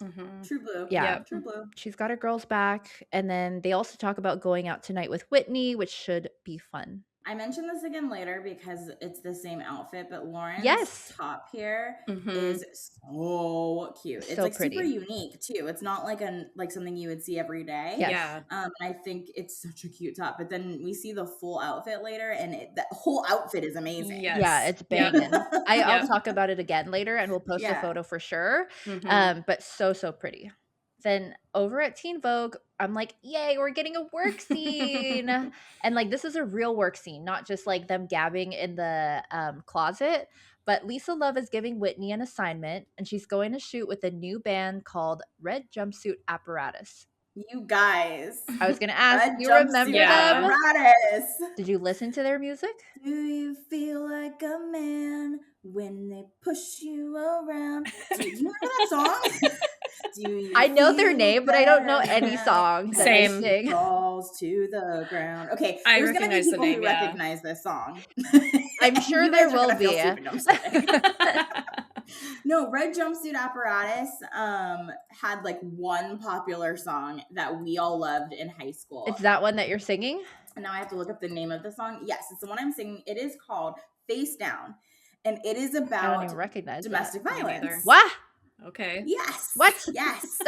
Mhm. True blue. Yeah. Yep. True blue. She's got her girls back, and then they also talk about going out tonight with Whitney, which should be fun. I mention this again later because it's the same outfit, but Lauren's Yes. top here Mhm. is so cute. It's So like pretty. super unique too. It's not like something you would see every day. Yes. Yeah. I think it's such a cute top. But then we see the full outfit later, and that whole outfit is amazing. Yes. Yeah, it's Yep. banging. I'll Yep. talk about it again later, and we'll post a Yeah. photo for sure. Mhm. But so pretty. Then over at Teen Vogue, I'm like, yay, we're getting a work scene. And like, this is a real work scene, not just like them gabbing in the closet. But Lisa Love is giving Whitney an assignment, and she's going to shoot with a new band called Red Jumpsuit Apparatus. You guys. I was going to ask, Red you jumpsuit remember Yeah. them? apparatus. Did you listen to their music? Do you feel like a man when they push you around? Do you remember that song? Do you I know their feel name, but I don't know better any now songs that Same. they she sing. falls to the ground. Okay, I there's gonna be recognize the people name, who yeah. recognize this song. I'm sure You there guys are will gonna feel be. stupid. No, I'm just kidding. No, Red Jumpsuit Apparatus had like one popular song that we all loved in high school. It's that one that you're singing? And now I have to look up the name of the song. Yes, it's the one I'm singing. It is called Face Down. and it is I don't about even recognize domestic Me neither. violence. What? Okay. Yes. What? Yes.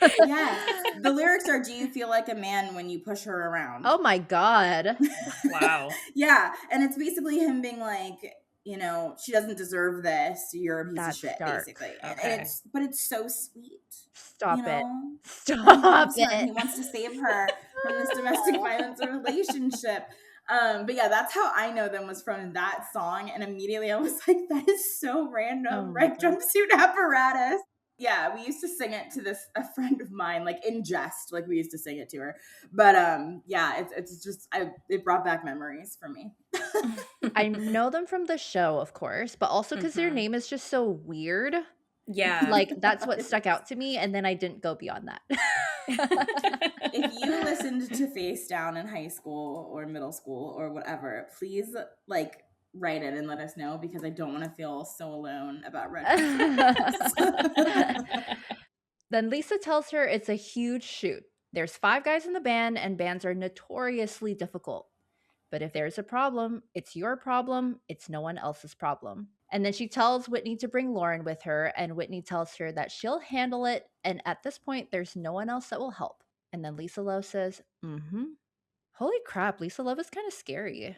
Yes. The lyrics are, "Do you feel like a man when you push her around?" Oh my God. Wow. Yeah. And it's basically him being like, you know, she doesn't deserve this. You're a piece of That's shit, dark. basically. Okay. But it's so sweet. Stop You it. know? He Stop loves her. it. He wants to save her from this domestic violence relationship. But yeah, that's how I know them, was from that song. And immediately I was like, that is so random. Oh my Red God. jumpsuit apparatus. Yeah, we used to sing it to a friend of mine, like in jest, like we used to sing it to her. But yeah, it's just it brought back memories for me. I know them from the show, of course, but also because their Mhm. name is just so weird. Yeah. Like, that's what stuck out to me, and then I didn't go beyond that. If you listened to Face Down in high school or middle school or whatever, please like write it and let us know, because I don't want to feel so alone about red jumpsuit. Then Lisa tells her it's a huge shoot. There's 5 guys in the band, and bands are notoriously difficult. But if there's a problem, it's your problem. It's no one else's problem. And then she tells Whitney to bring Lauren with her, and Whitney tells her that she'll handle it. And at this point, there's no one else that will help. And then Lisa Love says, Holy crap, Lisa Love is kind of scary.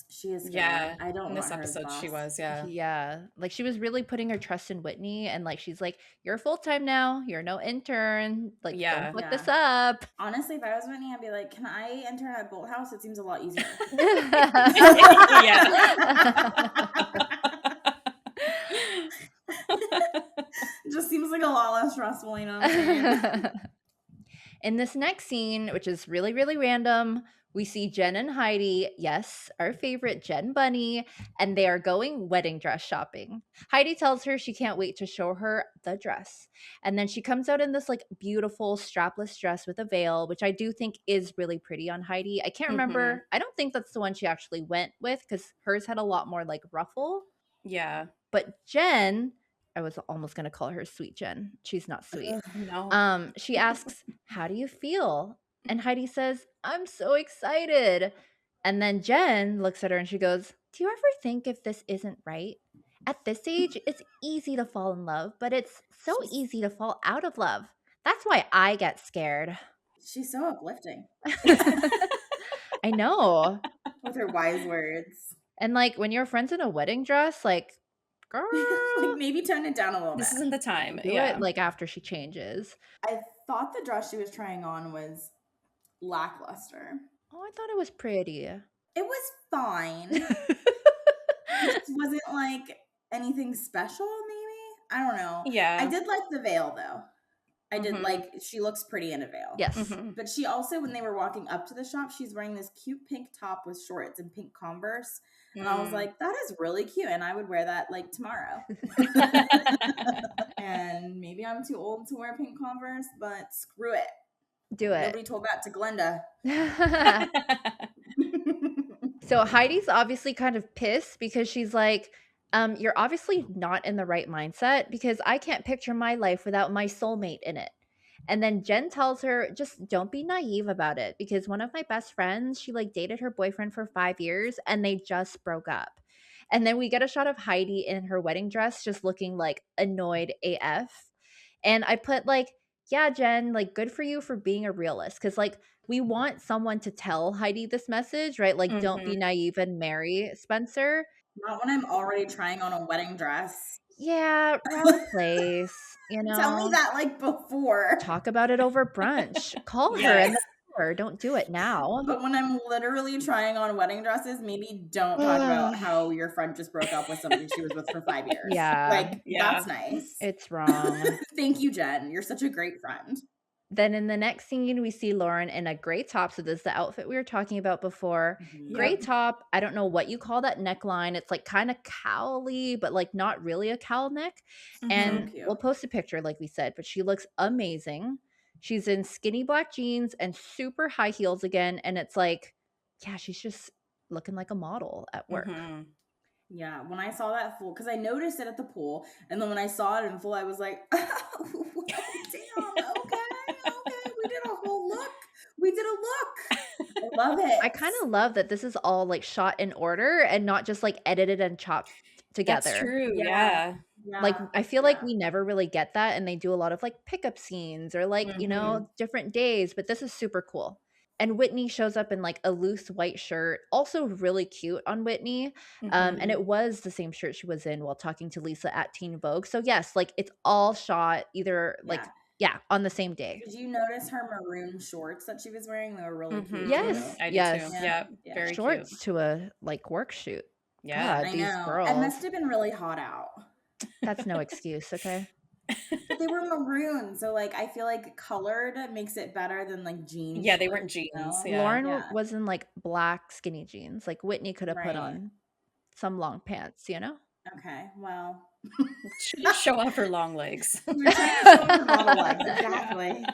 She is scary. Yeah. I don't In want this her as episode, she boss. was. Yeah. Yeah. Like, she was really putting her trust in Whitney, and like, she's like, you're full time now. You're no intern. Like, Yeah. don't fuck this up. Honestly, if I was Whitney, I'd be like, can I enter at Bolt House? It seems a lot easier. Yeah. It just seems like a lot less stressful, you know what I'm saying? In this next scene, which is really, really random, we see Jen and Heidi, yes, our favorite Jen Bunny, and they are going wedding dress shopping. Heidi tells her she can't wait to show her the dress. And then she comes out in this like beautiful strapless dress with a veil, which I do think is really pretty on Heidi. I can't remember. I don't think that's the one she actually went with, because hers had a lot more like ruffle. Yeah. But Jen, I was almost going to call her Sweet Jen. She's not sweet. No. She asks, "How do you feel?" And Heidi says, "I'm so excited." And then Jen looks at her and she goes, "Do you ever think if this isn't right? At this age, it's easy to fall in love, but it's so easy to fall out of love. That's why I get scared." She's so uplifting I know. with her wise words. And like, when your friend's in a wedding dress, like, girl, Like, maybe tone it down a little This bit. isn't the time. do Yeah. it like after she changes. I thought the dress she was trying on was lackluster. Oh, I thought it was pretty. It was fine. It wasn't like anything special, maybe? I don't know. Yeah. I did like the veil, though. I did like, she looks pretty in a veil. Yes. But she also, when they were walking up to the shop, she's wearing this cute pink top with shorts and pink Converse. And I was like, that is really cute. And I would wear that like tomorrow. And maybe I'm too old to wear pink Converse, but screw it. Do it. Nobody told that to Glenda. So Heidi's obviously kind of pissed because she's like, you're obviously not in the right mindset, because I can't picture my life without my soulmate in it. And then Jen tells her, just don't be naive about it, because one of my best friends, she like dated her boyfriend for 5 years and they just broke up. And then we get a shot of Heidi in her wedding dress just looking like annoyed AF. And I put like, yeah, Jen, like, good for you for being a realist, because like, we want someone to tell Heidi this message, right? Like, don't be naive and marry Spencer. Not when I'm already trying on a wedding dress. Yeah, wrong place, you know? Tell me that like before. Talk about it over brunch. Call her in the car. Don't do it now. But when I'm literally trying on wedding dresses, maybe don't talk about how your friend just broke up with somebody she was with for 5 years. Yeah. Like, that's nice. It's wrong. Thank you, Jen. You're such a great friend. Then in the next scene, we see Lauren in a gray top. So this is the outfit we were talking about before. Gray top. I don't know what you call that neckline. It's like kind of cowly, but like not really a cowl neck. And cute. we'll post a picture, like we said, but she looks amazing. She's in skinny black jeans and super high heels again. And it's like, yeah, she's just looking like a model at work. Yeah, when I saw that full, because I noticed it at the pool, and then when I saw it in full, I was like, oh, damn, okay, we did a whole look. We did a look. I love it. I kind of love that this is all like shot in order and not just like edited and chopped That's together. true, Yeah. yeah. Like, Yeah. I feel like Yeah. we never really get that, and they do a lot of, like, pickup scenes or, like, Mhm. different days, but this is super cool. And Whitney shows up in, like, a loose white shirt, also really cute on Whitney, and Mhm. it was the same shirt she was in while talking to Lisa at Teen Vogue. So, yes, like, it's all shot either, Yeah. like yeah, on the same day. Did you notice her maroon shorts that she was wearing? They were really cute Mhm. too. Yes, I did too. yes. Yeah. Yeah, Yeah. very cute. Shorts to a, like, work shoot. Yeah. God, I these know. It girls. must have been really hot out. That's no excuse, okay? But they were maroon, so like I feel like colored makes it better than like jean Yeah, they shorts, weren't you jeans, know? yeah. Lauren Yeah. was in, like, black skinny jeans. Like, Whitney could have put Right. on some long pants, you know? Okay. Well, Show off her long legs. you're trying to show off her model legs. Exactly.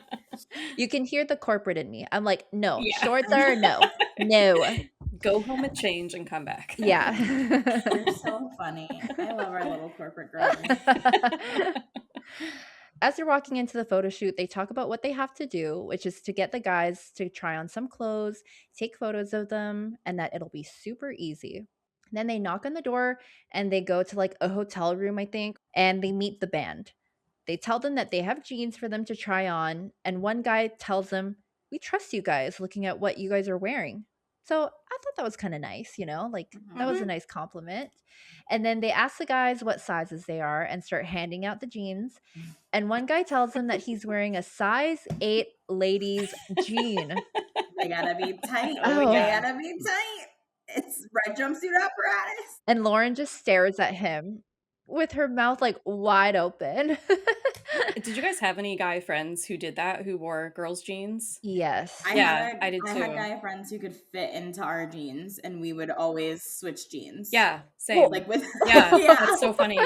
You can hear the corporate in me. I'm like, "No, Yeah. shorts are no. No." Go home and change and come back. Yeah. You're so funny. I love our little corporate girls. As they're walking into the photo shoot, they talk about what they have to do, which is to get the guys to try on some clothes, take photos of them, and that it'll be super easy. Then they knock on the door and they go to like a hotel room, I think, and they meet the band. They tell them that they have jeans for them to try on, and one guy tells them, "We trust you guys looking at what you guys are wearing." So I thought that was kind of nice, like that was a Mhm. nice compliment. And then they ask the guys what sizes they are and start handing out the jeans. And one guy tells them that he's wearing a size 8 ladies jean. They gotta be tight. Oh, They Oh, yeah. gotta be tight. It's red jumpsuit apparatus. and Lauren just stares at him with her mouth like wide open. Did you guys have any guy friends who did that, who wore girls' jeans? Yes. Yeah, I did I had too. guy friends who could fit into our jeans, and we would always switch jeans. Yeah, Well, Like same. with Yeah, yeah. that's so funny.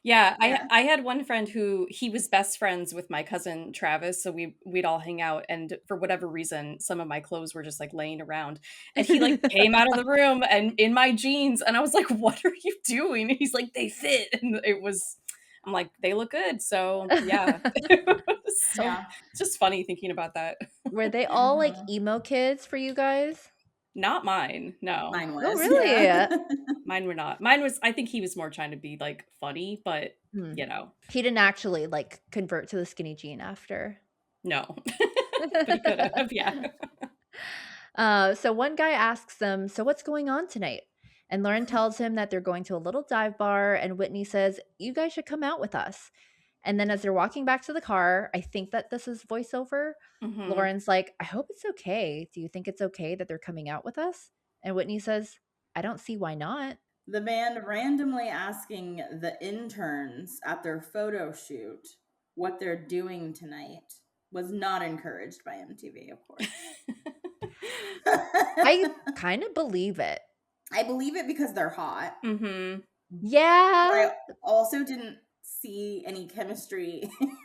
Yeah, Yeah. I had one friend who he was best friends with my cousin Travis, so we'd all hang out, and for whatever reason, some of my clothes were just like laying around, and he like came out of the room and in my jeans, and I was like, "What are you doing?" And he's like, "They fit," and I'm like, "They look good," so yeah, so Yeah. it's just funny thinking about that. Were they all like Mhm. emo kids for you guys? Not mine, no. Mine Oh, was, yeah. really? Mine were not. Mine was I think he was more trying to be, like, funny, but, Hmm. you know, He didn't actually like convert to the skinny jean after. no. But he could have, yeah. So one guy asks them, "So what's going on tonight?" And Lauren tells him that they're going to a little dive bar, and Whitney says, "You guys should come out with us." And then as they're walking back to the car, I think that this is voiceover. Mhm. Lauren's like, "I hope it's okay. Do you think it's okay that they're coming out with us?" And Whitney says, "I don't see why not." The band randomly asking the interns at their photo shoot what they're doing tonight was not encouraged by MTV, of course. I kind of believe it. I believe it because they're hot. Mhm. But Yeah. I also didn't see any chemistry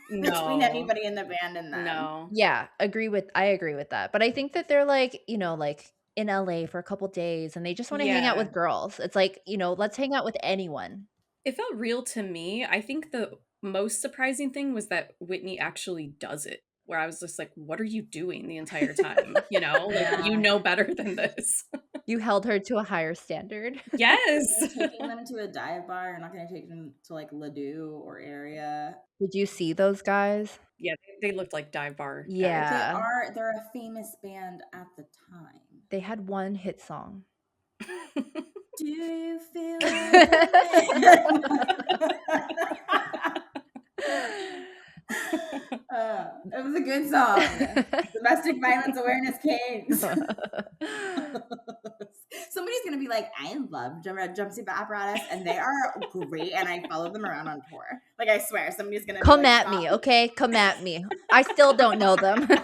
between No. anybody in the band and them. No. Yeah, I agree with that. But I think that they're like, like in LA for a couple days and they just want to hang out Yeah. with girls. It's like, let's hang out with anyone. It felt real to me. I think the most surprising thing was that Whitney actually does it, where I was just like, "What are you doing the entire time?" You know? Like, you Yeah. know better than this. You held her to a higher standard. Yes. You're taking them to a dive bar. You're not going to take them to like Ladue or area. Did you see those guys? Yeah, they looked like dive bar guys. Yeah. They're a famous band at the time. They had one hit song. Do you feel like it was a good song. Domestic Violence Awareness Kings. Somebody's gonna be like, I love jumpsuit apparatus, and they are great, and I follow them around on tour. Like, I swear, somebody's gonna Come be like, at me, okay? Come at me. I still don't know them. I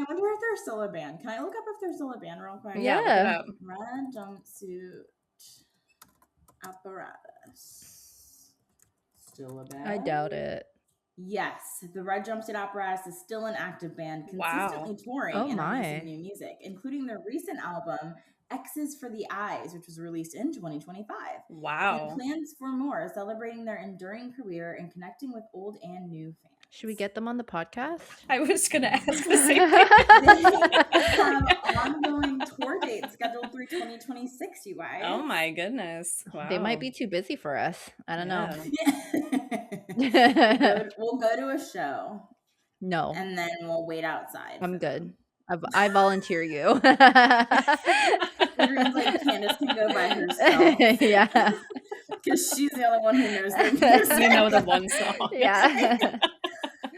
wonder if they're still a band. Can I look up if they're still a band real quick? Yeah, look it Yeah. up. Red jumpsuit apparatus. Still a band? I doubt it. Yes, the Red Jumpsuit Apparatus is still an active band, consistently Wow. touring Oh and releasing my. new music, including their recent album X's for the Eyes, which was released in 2025. They have Wow. plans for more, celebrating their enduring career and connecting with old and new fans. Should we get them on the podcast? I was gonna ask the same thing. They have ongoing tour dates scheduled through 2026, you guys. Oh my goodness. Wow. They might be too busy for us. I don't know. We'll go to a show. No. And then we'll wait outside. I'm good. I volunteer you. Everyone's like, Candace can go by herself. Yeah. Because she's the only one who knows their music. You know the one song. Yeah.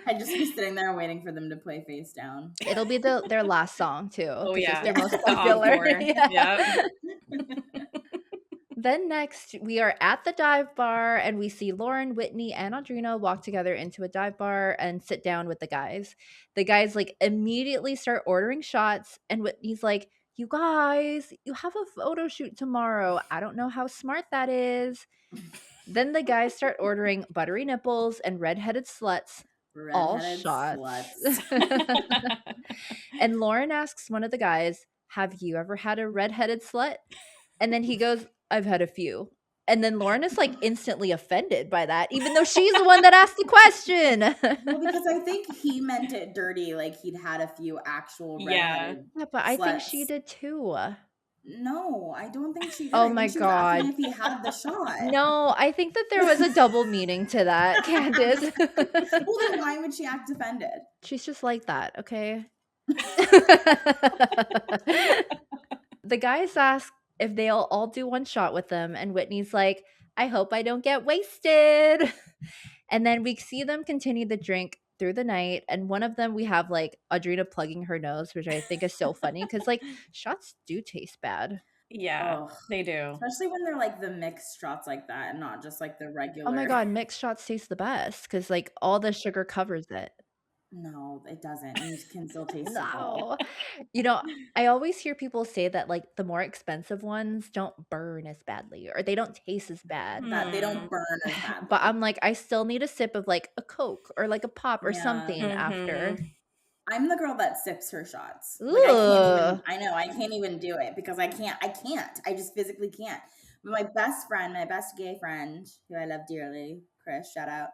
I'd just be sitting there waiting for them to play Face Down. It'll be their last song too. Oh yeah. It's their most The popular. encore. Yeah. Then next, we are at the dive bar and we see Lauren, Whitney, and Audrina walk together into a dive bar and sit down with the guys. The guys like immediately start ordering shots, and Whitney's like, "You guys, you have a photo shoot tomorrow. I don't know how smart that is." Then the guys start ordering buttery nipples and redheaded sluts, all shots. And Lauren asks one of the guys, "Have you ever had a redheaded slut?" And then he goes, "I've had a few." And then Lauren is like instantly offended by that, even though she's the one that asked the question. Well, because I think he meant it dirty, like he'd had a few actual redheaded Yeah, but I think sluts. she did too. No, I don't think she did. Oh I think my she was asking God. if he had the shot. No, I think that there was a double meaning to that, Candace. Well, then why would she act offended? She's just like that, okay? The guys ask if they'll all do one shot with them, and Whitney's like, "I hope I don't get wasted." And then we see them continue the drink through the night, and one of them we have like Audrina plugging her nose, which I think is so funny because like shots do taste bad. Yeah, they do. Especially when they're like the mixed shots like that and not just like the regular. Oh my God, mixed shots taste the best because like all the sugar covers it. No, it doesn't. You can still taste it all. No. You know, I always hear people say that like the more expensive ones don't burn as badly or they don't taste as bad. That they don't burn as badly. But I'm like, I still need a sip of like a Coke or like a pop or something after. I'm the girl that sips her shots. Ooh. Like I can't even do it because I can't. I just physically can't. But my best gay friend, who I love dearly, Chris, shout out.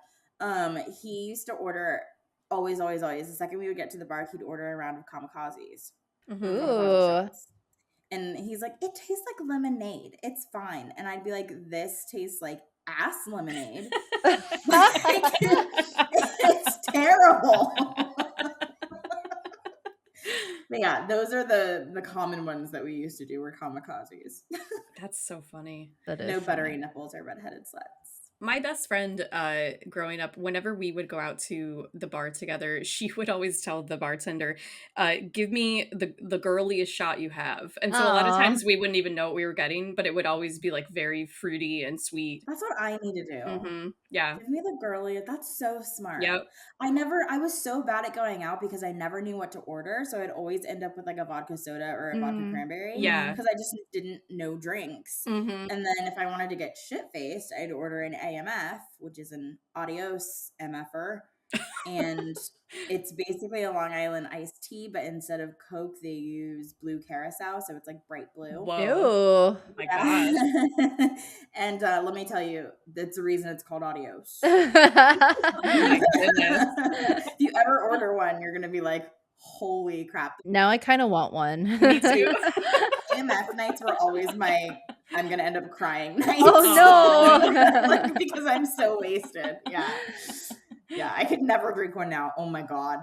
He used to order always. The second we would get to the bar, he'd order a round of kamikazes. Ooh. And he's like, "It tastes like lemonade. It's fine." And I'd be like, "This tastes like ass lemonade." It's terrible. But yeah, those are the common ones that we used to do were kamikazes. That's so funny. That is no funny. buttery nipples or redheaded sluts. My best friend, growing up, whenever we would go out to the bar together, she would always tell the bartender, "Give me the girliest shot you have." And so a lot of times we wouldn't even know what we were getting, but it would always be like very fruity and sweet. That's what I need to do. Yeah. Give me the girly. That's so smart. Yep. I was so bad at going out because I never knew what to order. So I'd always end up with like a vodka soda or a vodka cranberry. Yeah. Because I just didn't know drinks. And then if I wanted to get shit-faced, I'd order an AMF, which is an adios MFer. And it's basically a Long Island iced tea, but instead of Coke, they use blue Curacao, so it's like bright blue. Whoa. Ew. Oh my God. And let me tell you, that's the reason it's called adios. Oh my goodness. If you ever order one, you're gonna be like, holy crap. Now I kind of want one. Me too. AMF nights were always my I'm gonna end up crying nights. Oh no. Like, because I'm so wasted. Yeah, I could never drink one now. Oh my God.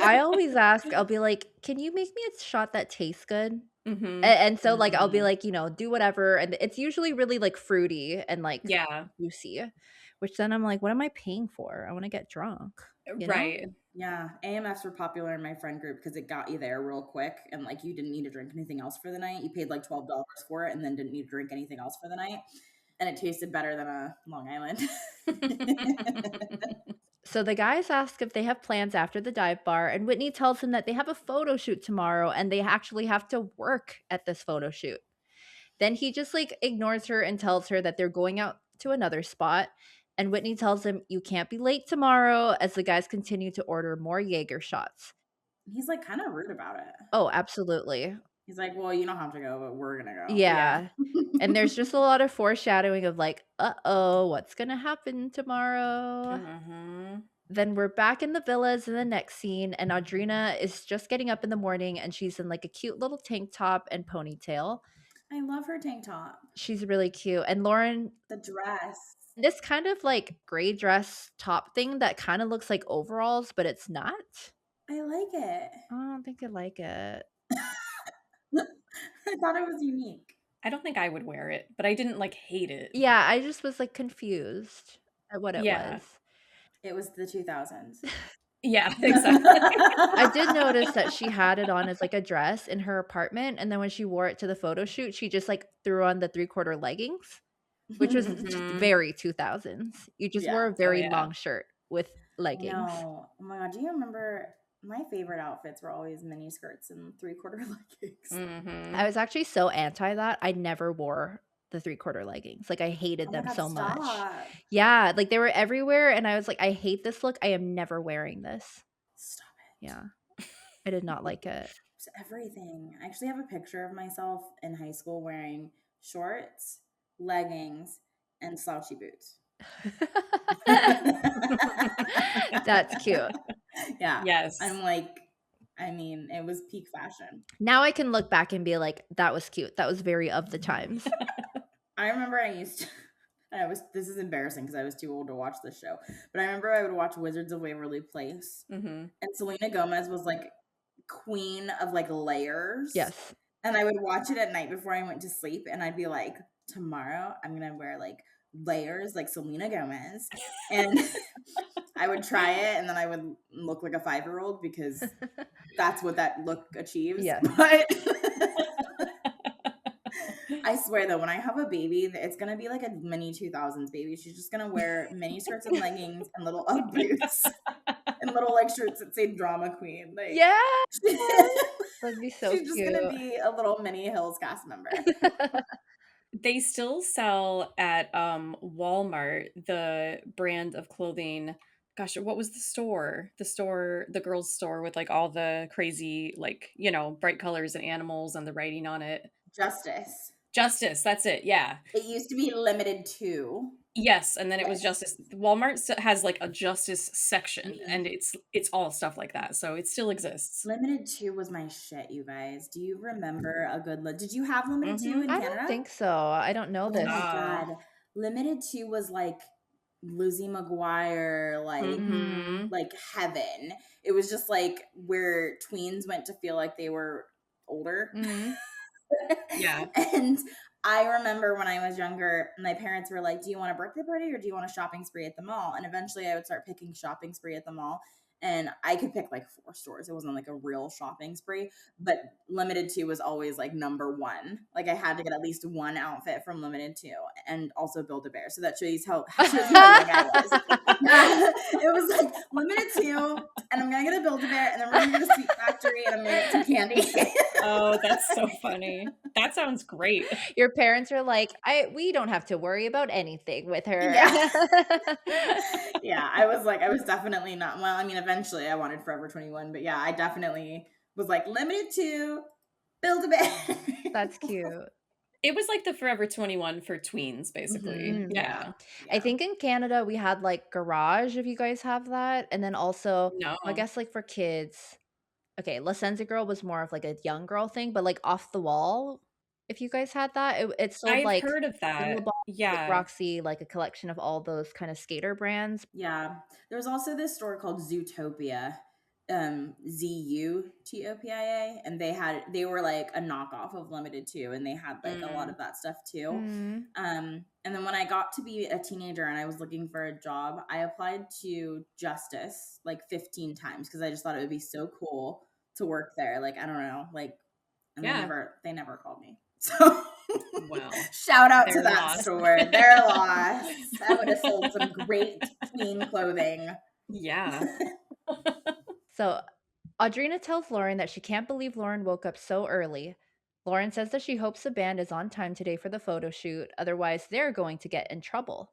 I always ask, I'll be like, "Can you make me a shot that tastes good?" And so like I'll be like, do whatever, and it's usually really like fruity and like juicy, which then I'm like, what am I paying for? I want to get drunk, right? Yeah, AMFs were popular in my friend group because it got you there real quick, and like you didn't need to drink anything else for the night. You paid like $12 for it, and then didn't need to drink anything else for the night, and it tasted better than a Long Island. So the guys ask if they have plans after the dive bar, and Whitney tells him that they have a photo shoot tomorrow and they actually have to work at this photo shoot. Then he just like ignores her and tells her that they're going out to another spot. And Whitney tells him, "You can't be late tomorrow," as the guys continue to order more Jaeger shots. He's like kind of rude about it. Oh, absolutely. He's like, "Well, you don't have to go, but we're gonna go." Yeah. And there's just a lot of foreshadowing of like, uh-oh, what's gonna happen tomorrow? Then we're back in the villas in the next scene, and Audrina is just getting up in the morning and she's in like a cute little tank top and ponytail. I love her tank top. She's really cute. And Lauren, The dress. this kind of like gray dress top thing that kind of looks like overalls, but it's not. I like it. I don't think I like it. I thought it was unique. I don't think I would wear it, but I didn't like hate it. Yeah, I just was like confused at what it Yeah. was. It was the 2000s. Yeah, exactly. I did notice that she had it on as like a dress in her apartment, and then when she wore it to the photo shoot, she just like threw on the 3/4 leggings, which was just Mhm. very 2000s. You just wore Yeah. a Oh, very yeah. long shirt with leggings. No. Oh my god, do you remember my favorite outfits were always mini skirts and 3/4 leggings. Mhm. I was actually so anti that. I never wore the 3/4 leggings. Like I hated Oh my them god, so much. stop. Yeah, like they were everywhere and I was like, I hate this look. I am never wearing this. Stop it. Yeah. I did not like it. It's everything. I actually have a picture of myself in high school wearing shorts, leggings, and slouchy boots. That's cute. Yeah. Yes. I'm like, I mean, it was peak fashion. Now I can look back and be like, that was cute. That was very of the times. I remember I used to, this is embarrassing because I was too old to watch this show, but I remember I would watch Wizards of Waverly Place, Mhm. and Selena Gomez was like queen of like layers. Yes. And I would watch it at night before I went to sleep, and I'd be like, tomorrow I'm gonna wear like layers like Selena Gomez. And I would try it, and then I would look like a 5-year-old because that's what that look achieves. Yes. But I swear though, when I have a baby, it's gonna be like a mini 2000s baby. She's just gonna wear mini skirts and leggings and little UGG boots and little like shirts that say drama queen. Like, Yeah. That'd be so she's just cute. gonna be a little mini Hills cast member. They still sell at Walmart the brand of clothing. Gosh, what was the store? The girls' store with like all the crazy, like, bright colors and animals and the writing on it. Justice. Justice, that's it. Yeah. It used to be limited to. Yes, and then it was Yes. Justice. Walmart has like a Justice section, Mhm. and it's all stuff like that. So it still exists. Limited 2 was my shit, you guys. Do you remember a good did you have Limited 2 Mhm. in I Canada? don't think so. I don't know Oh this. my god. Limited 2 was like Lizzie McGuire, Mhm. like heaven. It was just like where tweens went to feel like they were older. Mhm. Yeah. And I remember when I was younger, my parents were like, do you want a birthday party or do you want a shopping spree at the mall? And eventually I would start picking shopping spree at the mall. And I could pick like 4 stores. It wasn't like a real shopping spree, but Limited 2 was always like number 1. Like I had to get at least one outfit from Limited 2 and also Build-A-Bear. So that shows how young I was. It was like Limited 2, and I'm gonna get a Build-A-Bear, and then we're gonna go to Sweet Factory, and I'm gonna get some candy. Oh, that's so funny. That sounds great. Your parents are like, we don't have to worry about anything with her. Yeah. Yeah, I was definitely not. Well, I mean, eventually I wanted Forever 21, but yeah, I definitely was like Limited 2, Build-A-Bear. That's cute. It was like the Forever 21 for tweens, basically. Mhm. Yeah. I think in Canada we had like Garage, if you guys have that. And then also, No. I guess like for kids, okay, La Senza Girl was more of like a young girl thing, but like Off the Wall, if you guys had that, it sold I've like heard of that. Billabong, like Yeah. Roxy, like a collection of all those kind of skater brands. Yeah. There was also this store called Zootopia, Zutopia, and they were like a knockoff of Limited 2, and they had like a lot of that stuff too. Mm. And then when I got to be a teenager and I was looking for a job, I applied to Justice like 15 times because I just thought it would be so cool to work there. Like, I don't know, like, and Yeah. they never called me. So Well, shout out to they're that lost. store. They're lost. I would have sold some great tween clothing. Yeah. So Audrina tells Lauren that she can't believe Lauren woke up so early. Lauren says that she hopes the band is on time today for the photo shoot, otherwise they're going to get in trouble.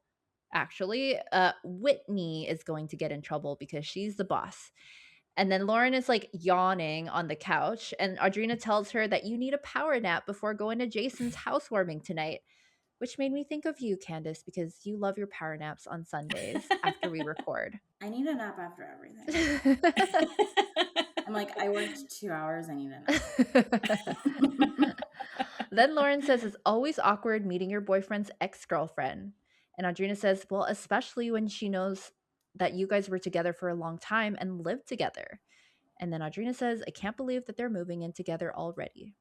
Actually, Whitney is going to get in trouble because she's the boss. And then Lauren is like yawning on the couch, and Audrina tells her that you need a power nap before going to Jason's housewarming tonight. which made me think of you, Candace, because you love your power naps on Sundays after we record. I need a nap after everything. I'm like, I worked 2 hours. I need a nap. Then Lauren says it's always awkward meeting your boyfriend's ex-girlfriend. And Audrina says, well, especially when she knows that you guys were together for a long time and lived together. And then Audrina says, I can't believe that they're moving in together already.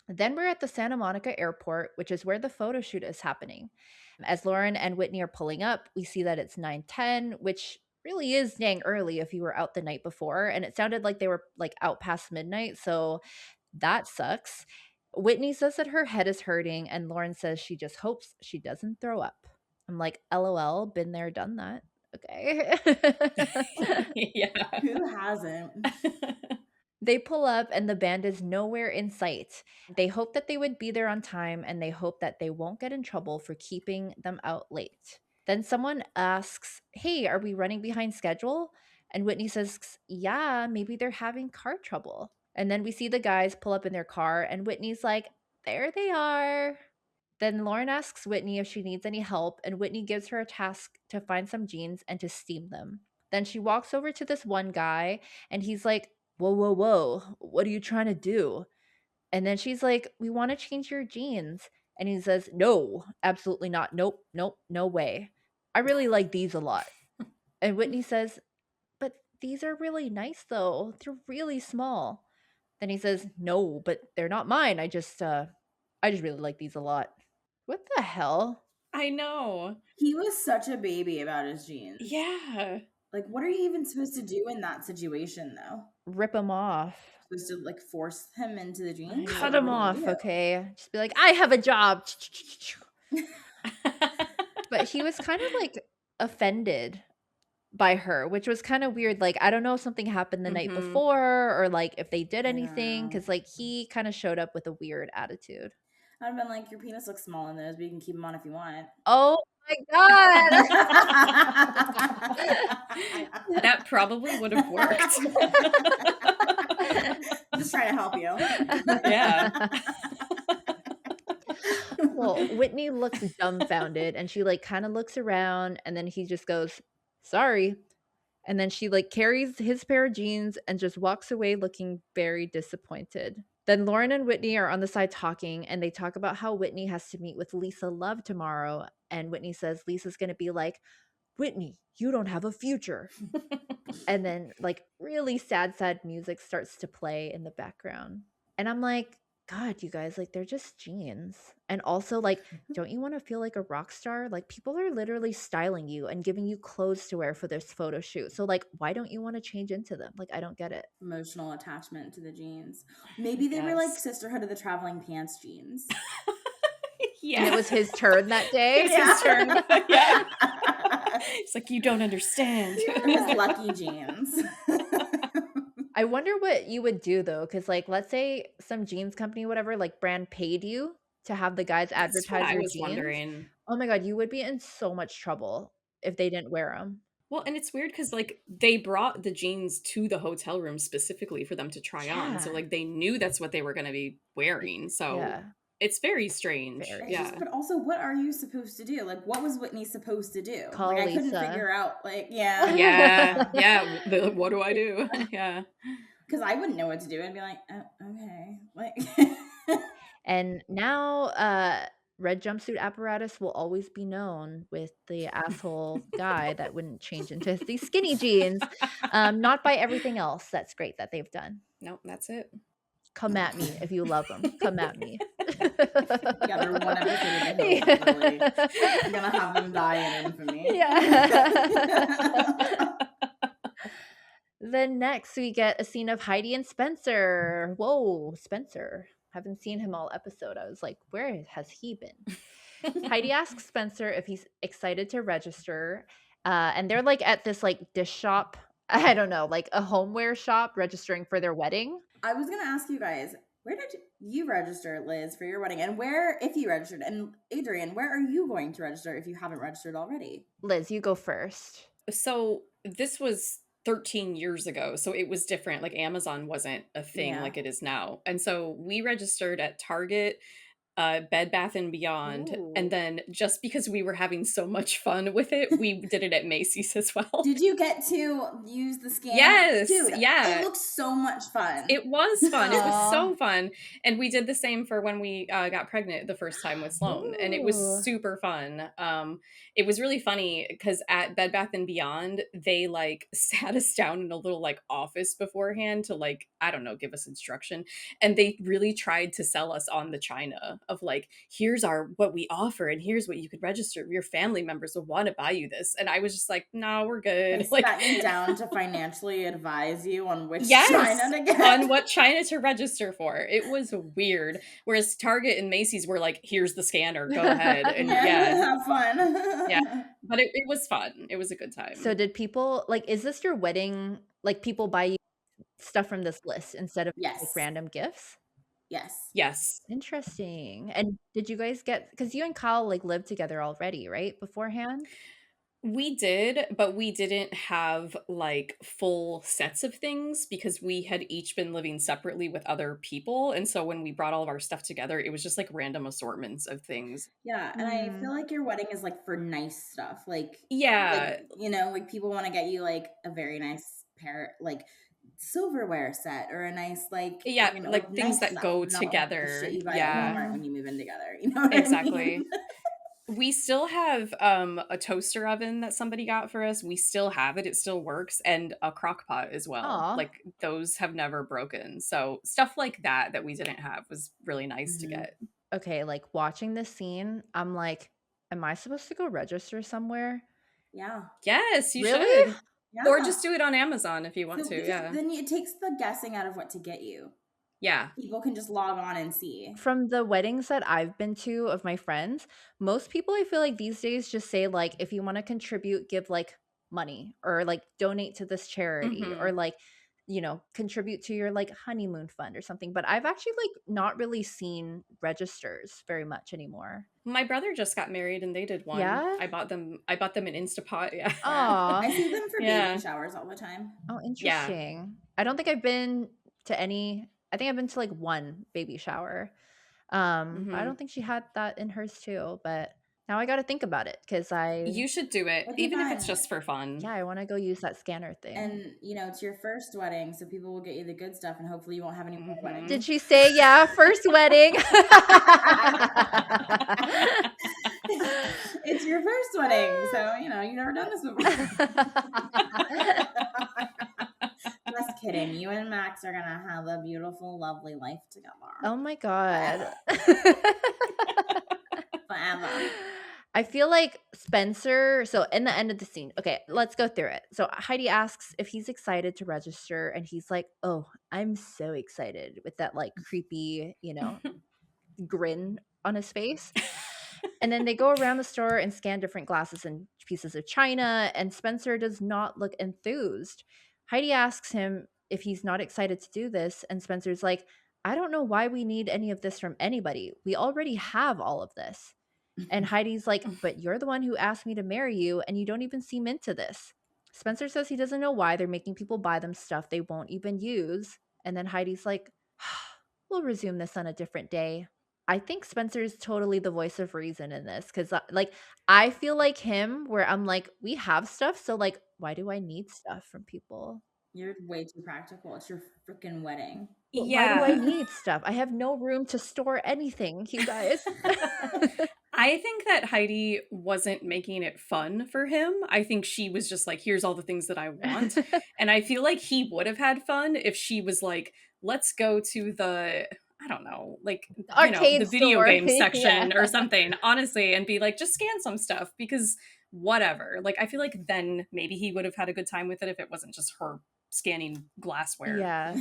Then we're at the Santa Monica airport, which is where the photo shoot is happening. As Lauren and Whitney are pulling up, we see that it's 9:10, which really is dang early if you were out the night before. And it sounded like they were like out past midnight. So that sucks. Whitney says that her head is hurting, and Lauren says she just hopes she doesn't throw up. I'm like, LOL, been there, done that. Okay. Yeah. Who hasn't? They pull up and the band is nowhere in sight. They hope that they would be there on time, and they hope that they won't get in trouble for keeping them out late. Then someone asks, hey, are we running behind schedule? And Whitney says, yeah, maybe they're having car trouble. And then we see the guys pull up in their car, and Whitney's like, there they are. Then Lauren asks Whitney if she needs any help, and Whitney gives her a task to find some jeans and to steam them. Then she walks over to this one guy, and he's like, whoa, whoa, whoa, what are you trying to do? And then she's like, we want to change your jeans. And he says, no, absolutely not. Nope, nope, no way. I really like these a lot. And Whitney says, but these are really nice though. They're really small. Then he says, no, but they're not mine. I just really like these a lot. What the hell? I know. He was such a baby about his jeans. Yeah. Like, what are you even supposed to do in that situation, though? Rip them off. Supposed to like force him into the jeans? Cut Like, them what do off, you do? okay? Just be like, I have a job. But he was kind of like offended by her, which was kind of weird. Like, I don't know if something happened the night Mhm. before or like if they did I don't anything, know. because like he kind of showed up with a weird attitude. I'd have been like, your penis looks small in those, but you can keep them on if you want. Oh my god. That probably would have worked. Just trying to help you. Yeah. Well, Whitney looks dumbfounded, and she like kind of looks around, and then he just goes, sorry. And then she like carries his pair of jeans and just walks away looking very disappointed. Then Lauren and Whitney are on the side talking, and they talk about how Whitney has to meet with Lisa Love tomorrow. And Whitney says Lisa's going to be like, Whitney, you don't have a future. And then like really sad music starts to play in the background. And I'm like, God, you guys, like they're just jeans. And also, like, don't you want to feel like a rock star? Like, people are literally styling you and giving you clothes to wear for this photo shoot. So, like, why don't you want to change into them? Like, I don't get it. Emotional attachment to the jeans. Maybe they were like Yes. Sisterhood of the Traveling Pants jeans. Yeah. And it was his turn that day. It's his turn. Yeah. It's like, you don't understand. His lucky jeans. I wonder what you would do though, because like, let's say some jeans company, whatever, like brand paid you to have the guys That's what advertise I your was jeans. wondering. Oh my God, you would be in so much trouble if they didn't wear them. Well, and it's weird because like they brought the jeans to the hotel room specifically for them to try on. So Yeah. like they knew that's what they were going to be wearing. So Yeah. it's very strange. Very. It's Yeah. just, but also, what are you supposed to do? Like, what was Whitney supposed to do? Call like, I couldn't Lisa. figure out. Like, yeah, Yeah. Yeah. What do I do? Yeah. because I wouldn't know what to do. I'd be like, okay, like. And now red jumpsuit apparatus will always be known with the asshole guy that wouldn't change into these skinny jeans. Not by everything else that's great that they've done. Nope, that's it. Come at me if you love them. Come at me. Yeah, they're one episode of The Hills. Literally. I'm gonna have them die in infamy. Yeah. Then next we get a scene of Heidi and Spencer. Whoa, Spencer. Haven't seen him all episode. I was like, where has he been? Heidi asks Spencer if he's excited to register. And they're like at this like dish shop. I don't know, like a homeware shop registering for their wedding. I was gonna ask you guys, where did you register, Liz, for your wedding? And where, if you registered, and Adrian, where are you going to register if you haven't registered already? Liz, you go first. So this was 13 years ago, so it was different. Like Amazon wasn't a thing Yeah. like it is now. And so we registered at Target Bed Bath and Beyond, and Ooh. then just because we were having so much fun with it, we did it at Macy's as well. Did you get to use the scanner? Yes, Dude, it yeah. looks so much fun. It was fun, it was Aw. so fun, and we did the same for when we, got pregnant the first time with Sloan, and it was Ooh. super fun. It was really funny because at Bed Bath& and Beyond, they, like, sat us down in a little, like, office beforehand to, like, I don't know, give us instruction, and they really tried to sell us on the China of, like, "Here's our what we offer, and here's what you could register. Your family members will wanna buy you this," and I was just like, "No, we're They good." Like sat you down to financially advise you on which Yes! China to get. On what China to register for. It was weird. Whereas Target and Macy's were like, "Here's the scanner, go ahead." And Yeah, yeah, have yeah. fun. But it was fun. It was a good So time. did people like, is this your wedding like, people buy you stuff from this list instead of, like, Yes. random gifts? Yes. Yes. Interesting. And did you guys get because you and Kyle, like, lived together already, right, beforehand? We did, but we didn't have, like, full sets of things because we had each been living separately with other people, and so when we brought all of our stuff together, it was just, like, random assortments of things. Yeah, and I feel Mm. like your wedding is, like, for nice stuff, Yeah. like, people wanna get you, like, a very nice pair like, silverware set or a nice, Yeah, like, like, things nice that stuff, go not like the shit together. you buy at Yeah, Walmart Mhm. when you move in together, you know what I mean? exactly. We still have, a toaster oven that somebody got for us, we still have it, it still works, and a crock pot as well, Aw. like, those have never broken, so stuff like that that we didn't have was really nice to Mhm. get. Okay, like, watching this scene, I'm like, "Am I supposed to go register somewhere?" Yeah. Yes, you Really? should. Or Yeah. just do it on Amazon if you want So to, because yeah. then it takes the guessing out of what to get you. Yeah. People can just log on and see. From the weddings that I've been to of my friends, most people I feel like these days just say, like, if you wanna contribute, give, like, money or, like, donate to this charity or, Mhm. like, contribute to your, like, honeymoon fund or something, but I've actually, like, not really seen registers very much anymore. My brother just got married and they did one. Yeah? I bought them an Instapot, yeah. Yeah. Aw. I see them for baby Yeah. showers all the time. Oh, Yeah. interesting. I don't think I've been to any I think I've been to, like, one baby shower. But I don't Mhm. think she had that in hers too, but now I gotta think about it because I You should do it, It'd be even if it's fun. just for fun. yeah, I wanna go use that scanner thing. And, it's your first wedding, so people will get you the good stuff, and hopefully you won't have any more Did Mhm. weddings. she say, "Yeah, first wedding"? It's your first wedding, so, you've never done this before. Just kidding. You and Max are gonna have a beautiful, lovely life together. Oh my god. Forever. I feel like Spencer so in the end of the scene okay, let's go through it. So Heidi asks if he's excited to register, and he's like, "Oh, I'm so excited," with that, like, creepy, grin on his face. And then they go around the store and scan different glasses and pieces of china, and Spencer does not look enthused. Heidi asks him if he's not excited to do this, and Spencer's like, I don't know why we need any of this from anybody. We already have all of this. And Heidi's like, but you're the one who asked me to marry you, and you don't even seem into this. Spencer says he doesn't know why they're making people buy them stuff they won't even use. And then Heidi's like, we'll resume this on a different day. I think Spencer's totally the voice of reason in this because, like, I feel like him where I'm like, we have stuff. So, like, why do I need stuff from people? You're way too practical. It's your freaking wedding. But why do I Yeah. need stuff? I have no room to store anything, you guys. I think that Heidi wasn't making it fun for him. I think she was just like, "Here's all the things that I want." And I feel like he would have had fun if she was like, "Let's go to the I don't know, like, the Arcade video store. game Yeah. section or something, honestly, and be like, just scan some stuff because whatever." Like, I feel like then maybe he would have had a good time with it if it wasn't just her scanning glassware. Yeah.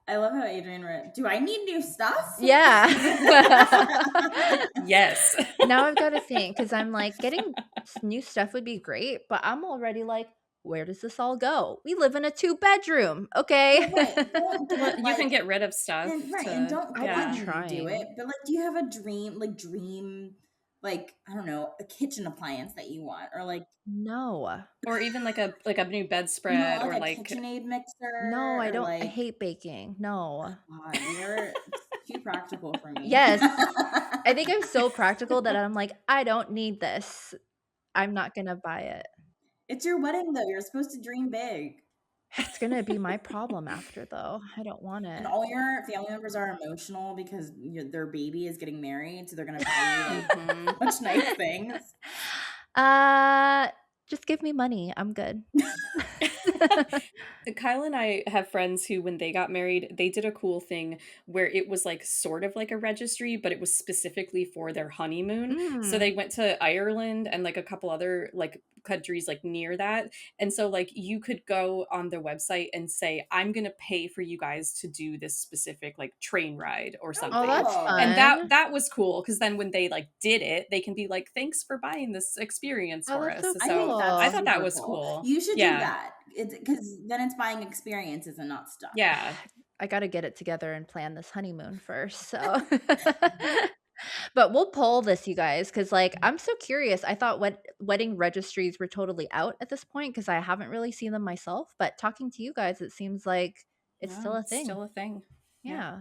I love how Adrian wrote, do I need new stuff? Yeah. Yes. Now I've got to think because I'm like, getting new stuff would be great, but I'm already like, where does this all go? We live in a 2-bedroom. Okay. Well, right. Don't Well, get, you can get rid of stuff and to don't I've been yeah. blindly do it, trying. but, do you have a dream, I don't know, a kitchen appliance that you want, or, No. Or even like a new bedspread like or a No, KitchenAid I mixer, or, don't. I hate baking. No. God, you're too practical for me. Yes. I think I'm so practical that I'm like, I don't need this. I'm not going to buy it. It's your wedding, though. You're supposed to dream big. It's going to be my problem after, though. I don't want it. And all your family members are emotional because their baby is getting married, so they're going to buy you like such nice things. Just give me money. I'm good. Kyle and I have friends who, when they got married, they did a cool thing where it was like sort of like a registry, but it was specifically for their honeymoon. So they went to Ireland and like a couple other like countries like near that. And so like you could go on their website and say, I'm gonna pay for you guys to do this specific like train ride or something. Oh, that's fun. And that was cool because then when they like did it, they can be like, thanks for buying this experience for us. So I think cool. that's I thought that super was cool. You should do that. Because then it's buying experiences and not stuff. Yeah. I got to get it together and plan this honeymoon first. So, but we'll poll this, you guys, because like I'm so curious. I thought wedding registries were totally out at this point because I haven't really seen them myself. But talking to you guys, it seems like it's still a thing. Still a thing. Yeah.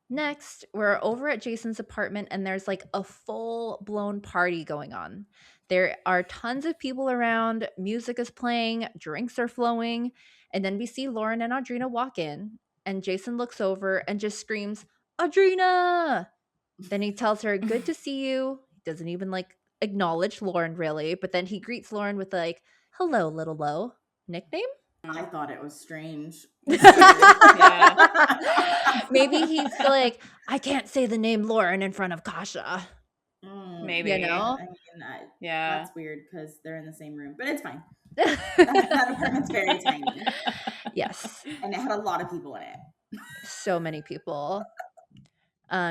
Next, we're over at Jason's apartment and there's like a full-blown party going on. There are tons of people around, music is playing, drinks are flowing, and then we see Lauren and Audrina walk in, and Jason looks over and just screams, "Audrina!" Then he tells her, "Good to see you." He doesn't even like acknowledge Lauren really, but then he greets Lauren with like, "Hello, little Lo." Nickname? I thought it was strange. Maybe he's like, I can't say the name Lauren in front of Kasha. Maybe. You know? I mean, yeah. That's weird because they're in the same room, but it's fine. That apartment's very tiny. Yes. And it had a lot of people in it. So many people.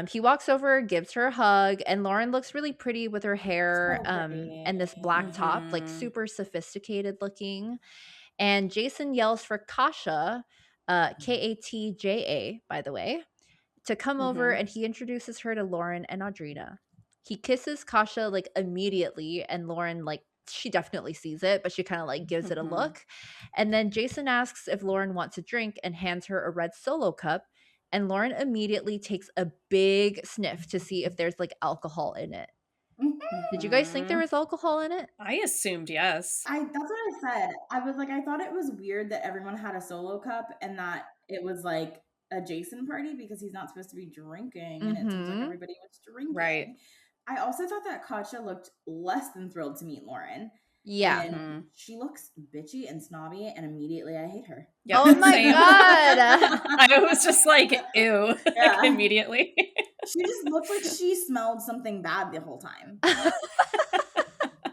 He walks over, gives her a hug, and Lauren looks really pretty with her hair and this black top, like super sophisticated looking. And Jason yells for Kasha, Katja, by the way, to come over, and he introduces her to Lauren and Audrina. He kisses Kasha like immediately, and Lauren like she definitely sees it, but she kind of like gives it a look. And then Jason asks if Lauren wants a drink and hands her a red Solo cup, and Lauren immediately takes a big sniff to see if there's like alcohol in it. Did you guys think there was alcohol in it? I assumed yes. That's what I said. I was like, I thought it was weird that everyone had a Solo cup and that it was like a Jason party because he's not supposed to be drinking, and it seems like everybody was drinking. Right. I also thought that Katja looked less than thrilled to meet Lauren. Yeah. And she looks bitchy and snobby, and immediately I hate her. Yep, oh my same. God. I was just like, ew, like, immediately. She just looked like she smelled something bad the whole time.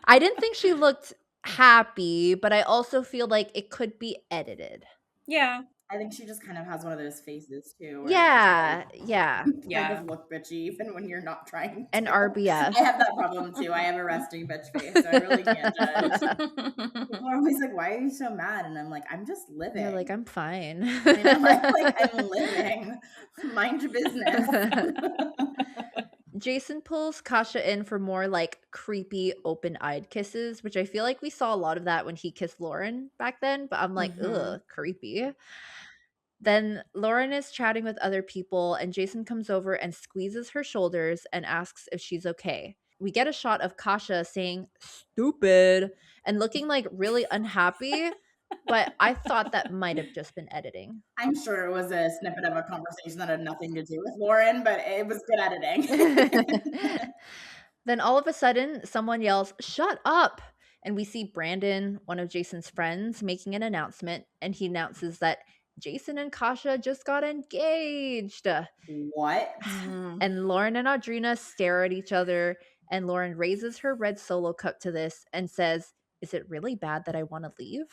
I didn't think she looked happy, but I also feel like it could be edited. Yeah. I think she just kind of has one of those faces too. Yeah, Kind of look bitchy even when you're not trying to. And RBF. I have that problem too. I have a resting bitch face, so I really can't judge. People are always like, "Why are you so mad?" And I'm like, "I'm just living." You're like, I'm fine. I know, I'm living. Mind your business. Jason pulls Kasha in for more like creepy open-eyed kisses, which I feel like we saw a lot of that when he kissed Lauren back then, but I'm like, ugh, creepy. Then Lauren is chatting with other people, and Jason comes over and squeezes her shoulders and asks if she's okay. We get a shot of Kasha saying stupid and looking like really unhappy, but I thought that might have just been editing. I'm sure it was a snippet of a conversation that had nothing to do with Lauren, but it was good editing. Then all of a sudden, someone yells, "Shut up!" And we see Brandon, one of Jason's friends, making an announcement, and he announces that Jason and Kasha just got engaged. What? And Lauren and Audrina stare at each other, and Lauren raises her red Solo cup to this and says, "Is it really bad that I want to leave?"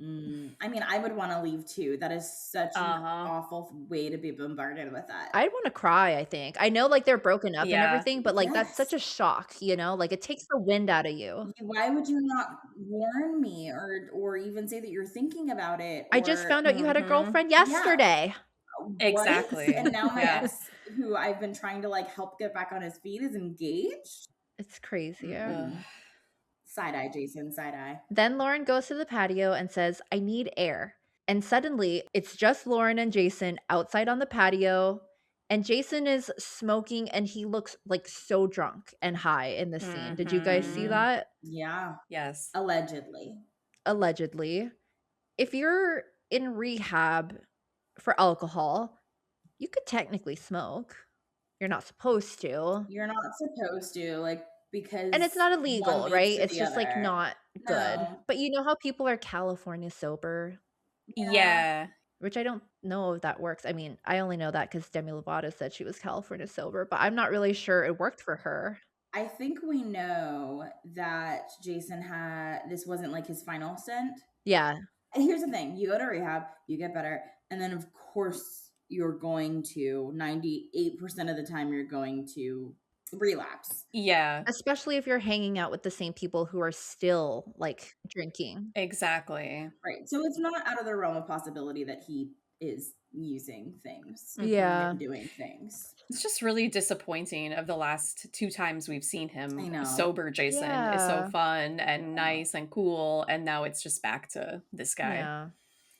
I mean, I would want to leave too. That is such an awful way to be bombarded with that. I'd want to cry, I think. I know like they're broken up and everything, but like that's such a shock, you know? Like it takes the wind out of you. Why would you not warn me or even say that you're thinking about it? I just found out you had a girlfriend yesterday. Exactly. And now my ex, who I've been trying to like help get back on his feet, is engaged. It's crazy. Side eye, Jason, side eye. Then Lauren goes to the patio and says, "I need air." And suddenly it's just Lauren and Jason outside on the patio. And Jason is smoking and he looks like so drunk and high in this scene. Did you guys see Mhm. that? Yeah. Yes. Allegedly. Allegedly. If you're in rehab for alcohol, you could technically smoke. You're not supposed to. You're not supposed to, like, And it's because not one illegal, leads right? to It's the just like other. not good. No. But you know how people are California sober, Yeah. Yeah. which I don't know if that works. I mean, I only know that because Demi Lovato said she was California sober, but I'm not really sure it worked for her. I think we know that Jason this wasn't like his final stint. Yeah. And here's the thing, you go to rehab, you get better, and then of course you're going to 98% of the time you're going to relapse. Yeah. Especially if you're hanging out with the same people who are still like drinking. Exactly. Right. So it's not out of the realm of possibility that he is using things Yeah. and doing things. It's just really disappointing of the last 2 times we've seen him. I know. Sober Jason is so Yeah. fun and Yeah. nice and cool, and now it's just back to this guy. Yeah.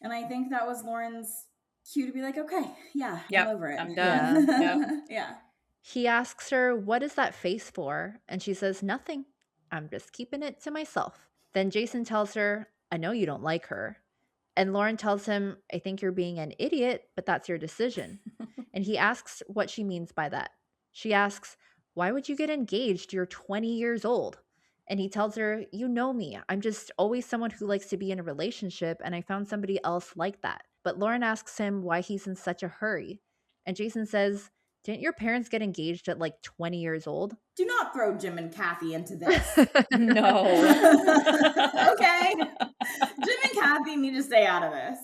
And I think that was Lauren's cue to be like, okay, yeah, Yep, I'm over it. I'm done. Yep. Yeah. He asks her, "What is that face for?" And she says, "Nothing. I'm just keeping it to myself." Then Jason tells her, "I know you don't like her." And Lauren tells him, "I think you're being an idiot, but that's your decision." And he asks what she means by that. She asks, "Why would you get engaged? You're 20 years old." And he tells her, "You know me. I'm just always someone who likes to be in a relationship, and I found somebody else like that." But Lauren asks him why he's in such a hurry. And Jason says, "Didn't your parents get engaged at like 20 years old?" Do not throw Jim and Kathy into this. No. Okay. Jim and Kathy need to stay out of this.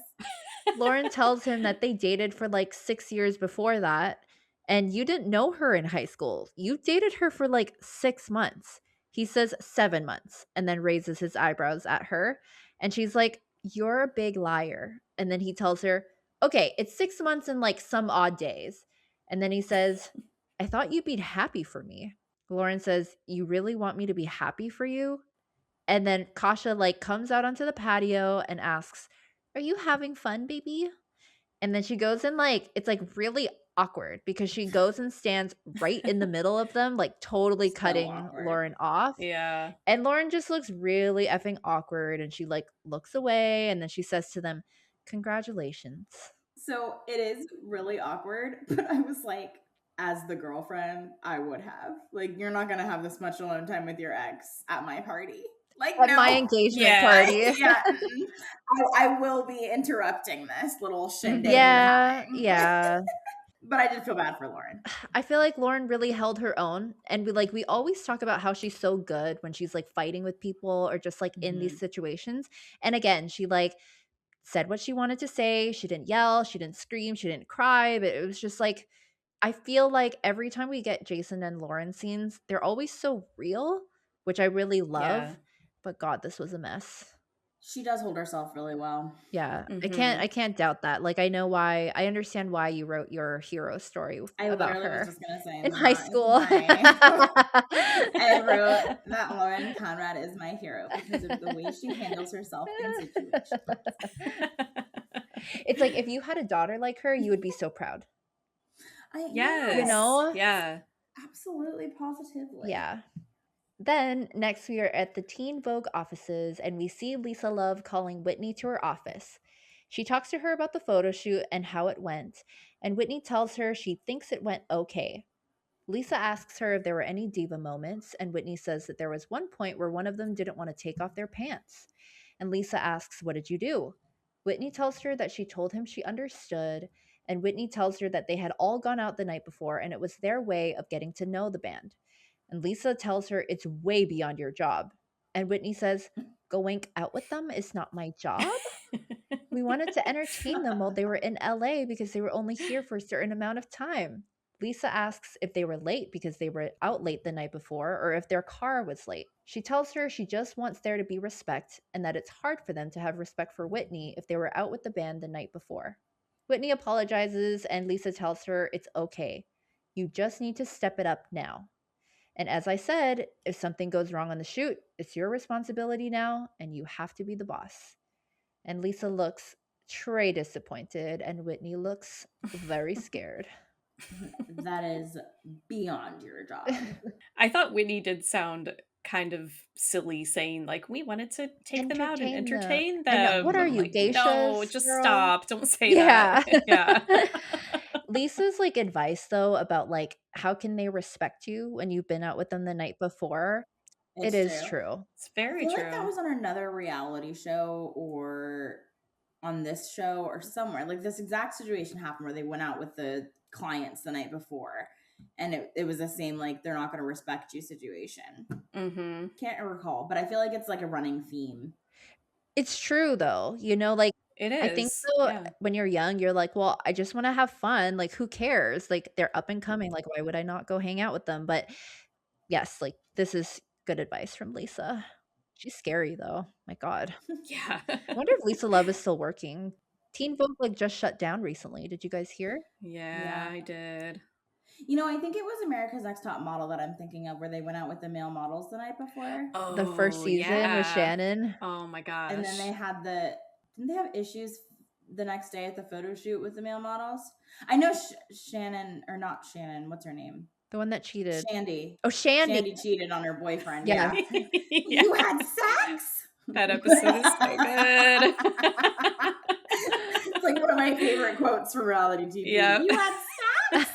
Lauren tells him that they dated for like 6 years before that, and you didn't know her in high school. You dated her for like 6 months. He says 7 months and then raises his eyebrows at her. And she's like, "You're a big liar." And then he tells her, "Okay, it's 6 months and like some odd days." And then he says, "I thought you'd be happy for me." Lauren says, "You really want me to be happy for you?" And then Kasha like comes out onto the patio and asks, "Are you having fun, baby?" And then she goes and like it's like really awkward because she goes and stands right in the middle of them, like totally So cutting awkward. Lauren off. Yeah. And Lauren just looks really effing awkward and she like looks away and then she says to them, "Congratulations." So it is really awkward, but I was like, as the girlfriend, I would have. Like, you're not going to have this much alone time with your ex at my party. Like, At no. my engagement Yeah. party. Yeah. I will be interrupting this little shindig Yeah, we're having. yeah. But I did feel bad for Lauren. I feel like Lauren really held her own, and we always talk about how she's so good when she's like fighting with people or just like in these situations. And again, she like said what she wanted to say. She didn't yell, she didn't scream, she didn't cry, but it was just like I feel like every time we get Jason and Lauren scenes, they're always so real, which I really love. Yeah. But God, this was a mess. She does hold herself really well. Yeah, Mhm. I can't doubt that. Like I know why. I understand why you wrote your hero story I about literally was her just going to say in high that is school. I wrote that Lauren Conrad is my hero because of the way she handles herself in situations. It's like if you had a daughter like her, you would be so proud. Yes. You know? Yeah. Absolutely, positively. Yeah. Then next we are at the Teen Vogue offices and we see Lisa Love calling Whitney to her office. She talks to her about the photo shoot and how it went, and Whitney tells her she thinks it went okay. Lisa asks her if there were any diva moments, and Whitney says that there was one point where one of them didn't want to take off their pants. And Lisa asks, "What did you do?" Whitney tells her that she told him she understood, and Whitney tells her that they had all gone out the night before and it was their way of getting to know the band. And Lisa tells her it's way beyond your job. And Whitney says, "Going out with them is not my job. We wanted to entertain them while they were in LA because they were only here for a certain amount of time." Lisa asks if they were late because they were out late the night before or if their car was late. She tells her she just wants there to be respect and that it's hard for them to have respect for Whitney if they were out with the band the night before. Whitney apologizes and Lisa tells her it's okay. You just need to step it up now. And as I said, if something goes wrong on the shoot, it's your responsibility now and you have to be the boss. And Lisa looks Trey disappointed, and Whitney looks very scared. That is beyond your job. I thought Whitney did sound kind of silly saying like we wanted to take them out and Entertain them. entertain I know. What them. are I'm you, like, no, geishas, just girl? stop. Don't say that. Yeah. Yeah. Lisa's, like, advice, though, about, like, how can they respect you when you've been out with them the night before, it It's is true. true. It's I very feel like that true. was on another reality show or on this show or somewhere. Like this exact situation happened where they went out with the clients the night before. And it was the same, like, they're not going to respect you situation. Mhm. Can't recall, but I feel like it's like a running theme. It's true, though, you know, like, It I think, is. though, Yeah. when you're young, you're like, "Well, I just wanna have fun, like, who cares? Like, they're up and coming, like, why would I not go hang out with them?" But, yes, like, this is good advice from Lisa. She's scary, though, my god. Yeah. I wonder if Lisa Love is still working. Teen Vogue, like, just shut down recently, did you guys hear? Yeah, Yeah. I did. You know, I think it was America's Next Top Model that I'm thinking of where they went out with the male models the night before. The first Oh, season with yeah. Shannon? Oh my And then they gosh. had didn't they have issues the next day at the photo shoot with the male models? I know Shannon, or not Shannon, what's her name? The one that cheated. Shandy. Oh, Shandy. Shandy cheated on her boyfriend. Yeah. Yeah. Yeah. You had sex? That episode is so good. It's like one of my favorite quotes from reality TV. Yeah. You had sex?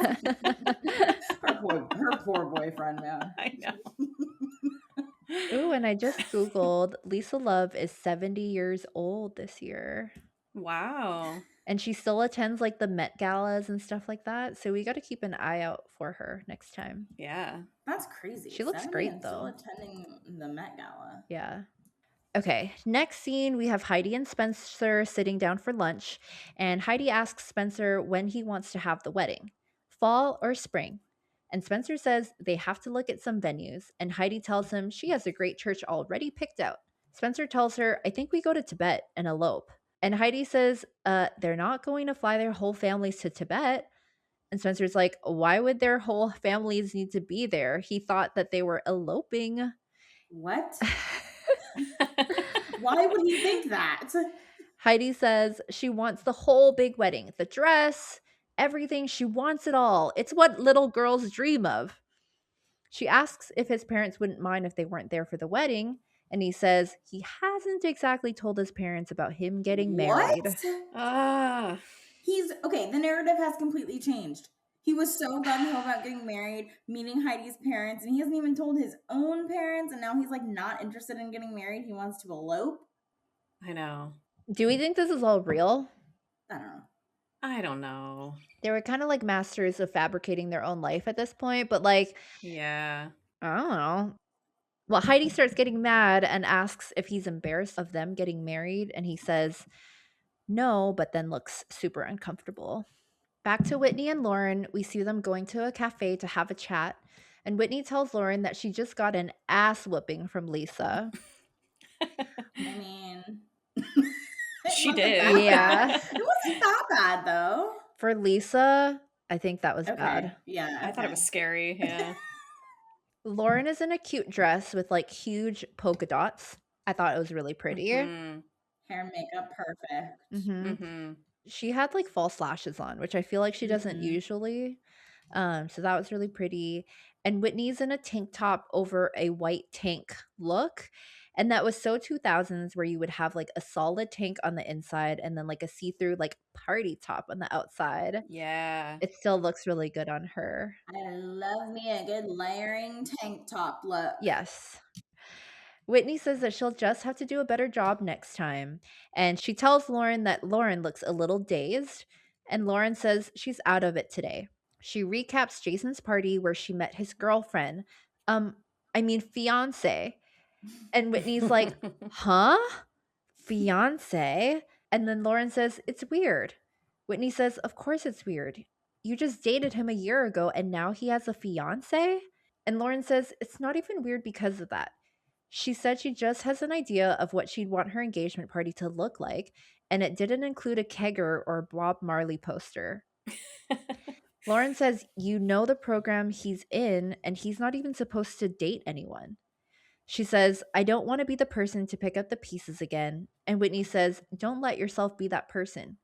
Her poor boyfriend, man. I know. Ooh, and I just Googled, Lisa Love is 70 years old this year. Wow. And she still attends, like, the Met Galas and stuff like that, so we gotta keep an eye out for her next time. Yeah. That's crazy. She looks 70 great, and still though. attending the Met Gala. Yeah. Okay, next scene, we have Heidi and Spencer sitting down for lunch, and Heidi asks Spencer when he wants to have the wedding, fall or spring. And Spencer says they have to look at some venues, and Heidi tells him she has a great church already picked out. Spencer tells her, I think we go to Tibet and elope. And Heidi says, they're not going to fly their whole families to Tibet. And Spencer's like, why would their whole families need to be there? He thought that they were eloping. What? Why would he think that? Heidi says she wants the whole big wedding, the dress, everything. She wants it all. It's what little girls dream of. She asks if his parents wouldn't mind if they weren't there for the wedding, and he says he hasn't exactly told his parents about him getting What? married. Ah. He's okay. The narrative has completely changed. He was so gung ho about getting married, meeting Heidi's parents, and he hasn't even told his own parents. And now he's like not interested in getting married. He wants to elope. I know. Do we think this is all real? I don't know. I don't know. They were kind of like masters of fabricating their own life at this point, but like, Yeah. I don't know. Well, Heidi starts getting mad and asks if he's embarrassed of them getting married, and he says no, but then looks super uncomfortable. Back to Whitney and Lauren, we see them going to a cafe to have a chat, and Whitney tells Lauren that she just got an ass whooping from Lisa. I mean, She did. Yeah. It wasn't that bad though. For Lisa, I think that was bad. Yeah. I thought it was scary. Yeah. Lauren is in a cute dress with like huge polka dots. I thought it was really pretty. Mhm. Hair and makeup perfect. Mhm. She had like false lashes on, which I feel like she doesn't Mhm. usually. So that was really pretty. And Whitney's in a tank top over a white tank look. And that was so 2000s where you would have like a solid tank on the inside and then like a see-through like party top on the outside. Yeah. It still looks really good on her. I love me a good layering tank top look. Yes. Whitney says that she'll just have to do a better job next time. And she tells Lauren that Lauren looks a little dazed. And Lauren says she's out of it today. She recaps Jason's party where she met his girlfriend. Fiance. And Whitney's like, huh? Fiance? And then Lauren says, it's weird. Whitney says, of course it's weird. You just dated him a year ago and now he has a fiance? And Lauren says, it's not even weird because of that. She said she just has an idea of what she'd want her engagement party to look like, and it didn't include a kegger or a Bob Marley poster. Lauren says, you know the program he's in, and he's not even supposed to date anyone. She says, I don't want to be the person to pick up the pieces again. And Whitney says, don't let yourself be that person.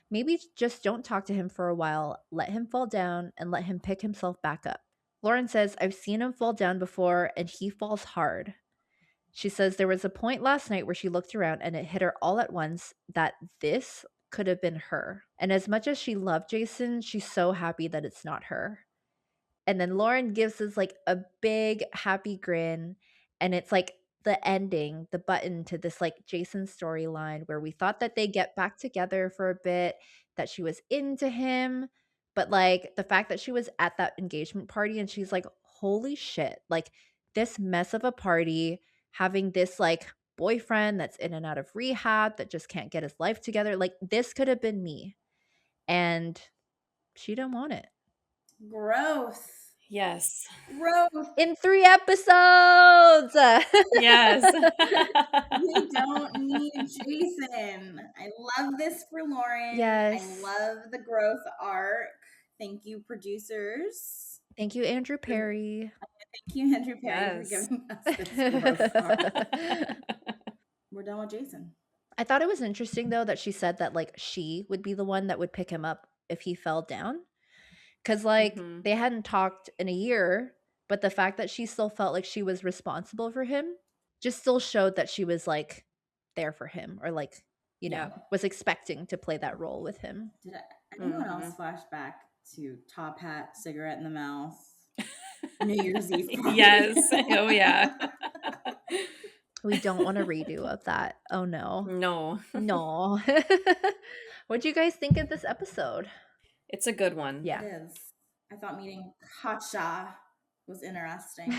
Maybe just don't talk to him for a while, let him fall down, and let him pick himself back up. Lauren says, I've seen him fall down before, and he falls hard. She says there was a point last night where she looked around and it hit her all at once that this could have been her. And as much as she loved Jason, she's so happy that it's not her. And then Lauren gives us like a big happy grin. And it's like the ending, the button to this like Jason storyline where we thought that they get back together for a bit, that she was into him. But like the fact that she was at that engagement party and she's like, holy shit, like this mess of a party, having this like boyfriend that's in and out of rehab that just can't get his life together. Like this could have been me. And she didn't want it. Growth. Yes. Growth. In 3 episodes. Yes. We don't need Jason. I love this for Lauren. Yes. I love the growth arc. Thank you, producers. Thank you, Andrew Perry. Thank you, Andrew Perry, for Yes. giving us this growth arc. We're done with Jason. I thought it was interesting though that she said that like she would be the one that would pick him up if he fell down. Cause like Mhm. they hadn't talked in a year, but the fact that she still felt like she was responsible for him just still showed that she was like there for him or like, you know, Yep. was expecting to play that role with him. Did anyone else flash back to top hat, cigarette in the mouth, New Year's Eve party? Yes. Oh yeah. We don't want a redo of that. Oh no. No. No. What'd you guys think of this episode? It's a good one. Yeah. It is. I thought meeting Katja was interesting.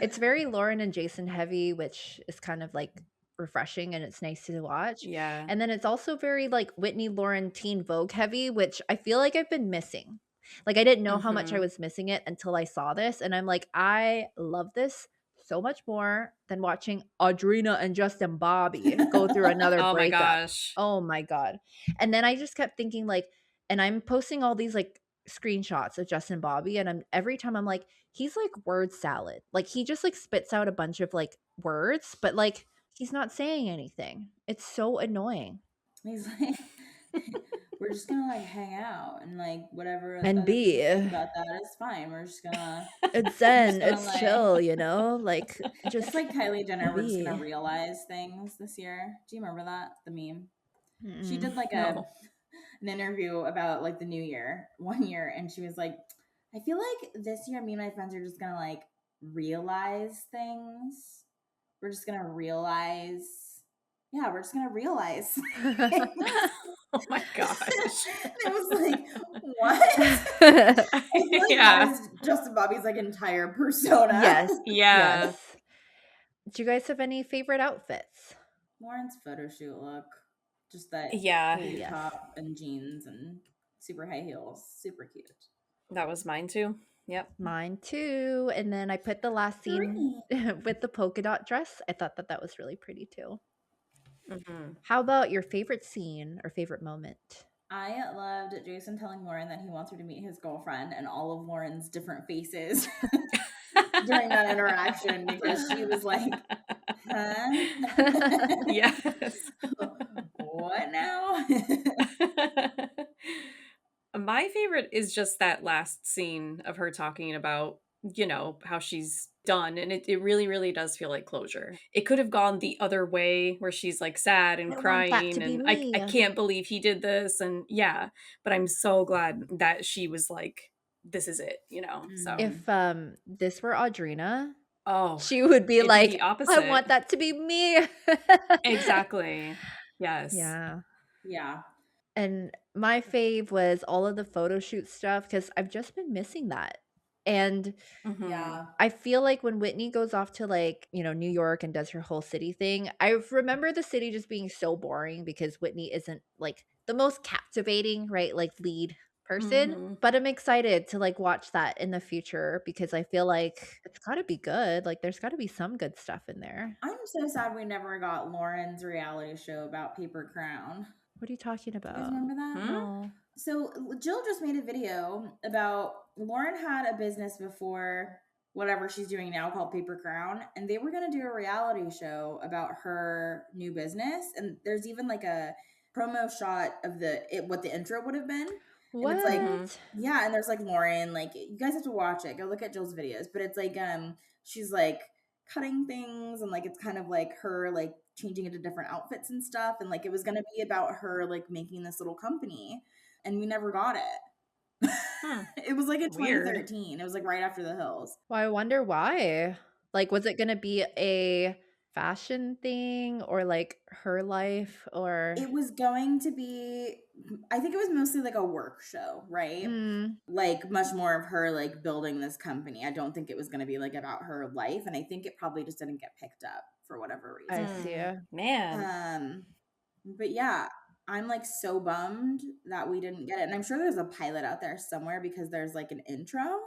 It's very Lauren and Jason heavy, which is kind of like refreshing and it's nice to watch. Yeah. And then it's also very like Whitney Lauren Teen Vogue heavy, which I feel like I've been missing. Like I didn't know how much I was missing it until I saw this. And I'm like, I love this so much more than watching Audrina and Justin Bobby go through another Oh my breakup. gosh. Oh my God. And then I just kept thinking like, and I'm posting all these like screenshots of Justin Bobby and I'm every time I'm like, he's like word salad. Like he just like spits out a bunch of like words, but like he's not saying anything. It's so annoying. He's like, we're just gonna like hang out and like whatever And other be. people think about that is fine. We're just gonna It's zen, gonna, it's like- chill, you know? Like just it's like Kylie Jenner. We're just gonna be. realize things this year. Do you remember that, the meme? She Mm-mm. did like No. an interview about like the new year one year, and she was like, I feel like this year me and my friends are just gonna like realize things. We're just gonna realize. Yeah, we're just gonna realize. Oh my gosh. It was like, what? I feel like Yeah. that is Justin Bobby's like entire persona. Yes. Yeah. Yes. Do you guys have any favorite outfits? Lauren's photo shoot look. Just that Yeah. blue Yes. top and jeans and super high heels. Super cute. That was mine too. Yep. Mine too. And then I put the last scene with the polka dot dress. I thought that that was really pretty too. Mm-hmm. How about your favorite scene or favorite moment? I loved Jason telling Lauren that he wants her to meet his girlfriend and all of Lauren's different faces during that interaction because she was like, huh? Yes. What now? My favorite is just that last scene of her talking about, you know, how she's done. And it really, really does feel like closure. It could have gone the other way where she's like sad and I want that crying to be and me. I can't believe he did this. And yeah, but I'm so glad that she was like, this is it, you know? So, If this were Audrina, oh, she would be it'd be like, the I opposite. want that to be me. Exactly. Yes. Yeah. Yeah. And my fave was all of the photo shoot stuff because I've just been missing that. And Mhm. Yeah. I feel like when Whitney goes off to like, you know, New York and does her whole city thing, I remember the city just being so boring because Whitney isn't like the most captivating, right? Like lead person. Mhm. But I'm excited to like watch that in the future because I feel like it's got to be good. Like there's got to be some good stuff in there. I'm so sad we never got Lauren's reality show about Paper Crown. What are you talking You guys about? remember that? Hmm? No. So Jill just made a video about Lauren had a business before whatever she's doing now called Paper Crown, and they were gonna do a reality show about her new business. And there's even like a promo shot of what the intro would have been. What? And it's like, yeah, and there's like Lauren, like you guys have to watch it. Go look at Jill's videos. But it's like she's like cutting things, and like it's kind of like her like changing into different outfits and stuff. And like it was gonna be about her like making this little company, and we never got it. It was like in Weird. 2013. It was like right after The Hills. Well, I wonder why. Like, was it gonna be a fashion thing or like her life or It was going to be, I think it was mostly like a work show, right? Like much more of her like building this company. I don't think it was going to be like about her life, and I think it probably just didn't get picked up for whatever I reason. see. Man. But yeah, I'm like so bummed that we didn't get it, and I'm sure there's a pilot out there somewhere because there's like an intro.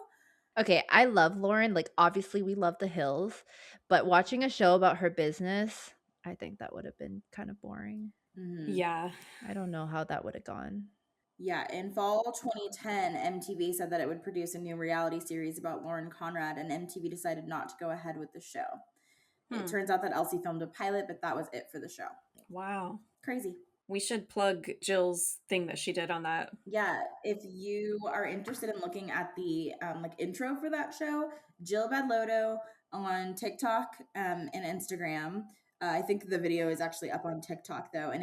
Okay, I love Lauren. Like, obviously, we love The Hills, but watching a show about her business, I think that would have been kind of boring. Yeah. I don't know how that would have gone. Yeah, in fall 2010, MTV said that it would produce a new reality series about Lauren Conrad, and MTV decided not to go ahead with the show. It turns out that Elsie filmed a pilot, but that was it for the show. Wow. Crazy. We should plug Jill's thing that she did on that. Yeah, if you are interested in looking at the like intro for that show, Jill Badloto on TikTok and Instagram. I think the video is actually up on TikTok though, and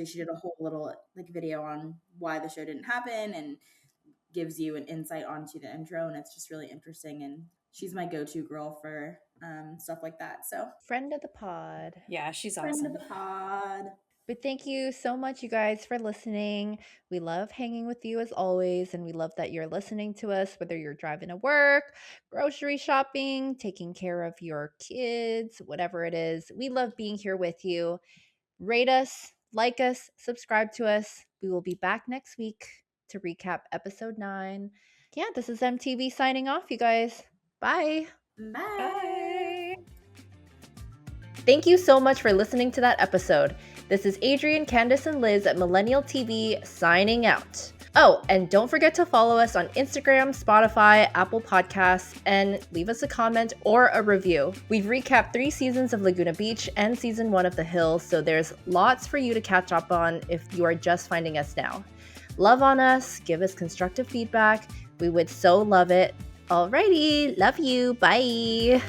she did a whole little like video on why the show didn't happen and gives you an insight onto the intro, and it's just really interesting. And she's my go-to girl for stuff like that. So Friend of the pod. Yeah, she's friend awesome. of the pod. But thank you so much, you guys, for listening. We love hanging with you as always, and we love that you're listening to us, whether you're driving to work, grocery shopping, taking care of your kids, whatever it is. We love being here with you. Rate us, like us, subscribe to us. We will be back next week to recap episode 9. Yeah, this is MTV signing off, you guys. Bye. Bye. Thank you so much for listening to that episode. This is Adrienne, Candace, and Liz at Millennial TeaV signing out. Oh, and don't forget to follow us on Instagram, Spotify, Apple Podcasts, and leave us a comment or a review. We've recapped 3 seasons of Laguna Beach and season 1 of The Hills, so there's lots for you to catch up on if you are just finding us now. Love on us, give us constructive feedback. We would so love it. Alrighty, love you, bye.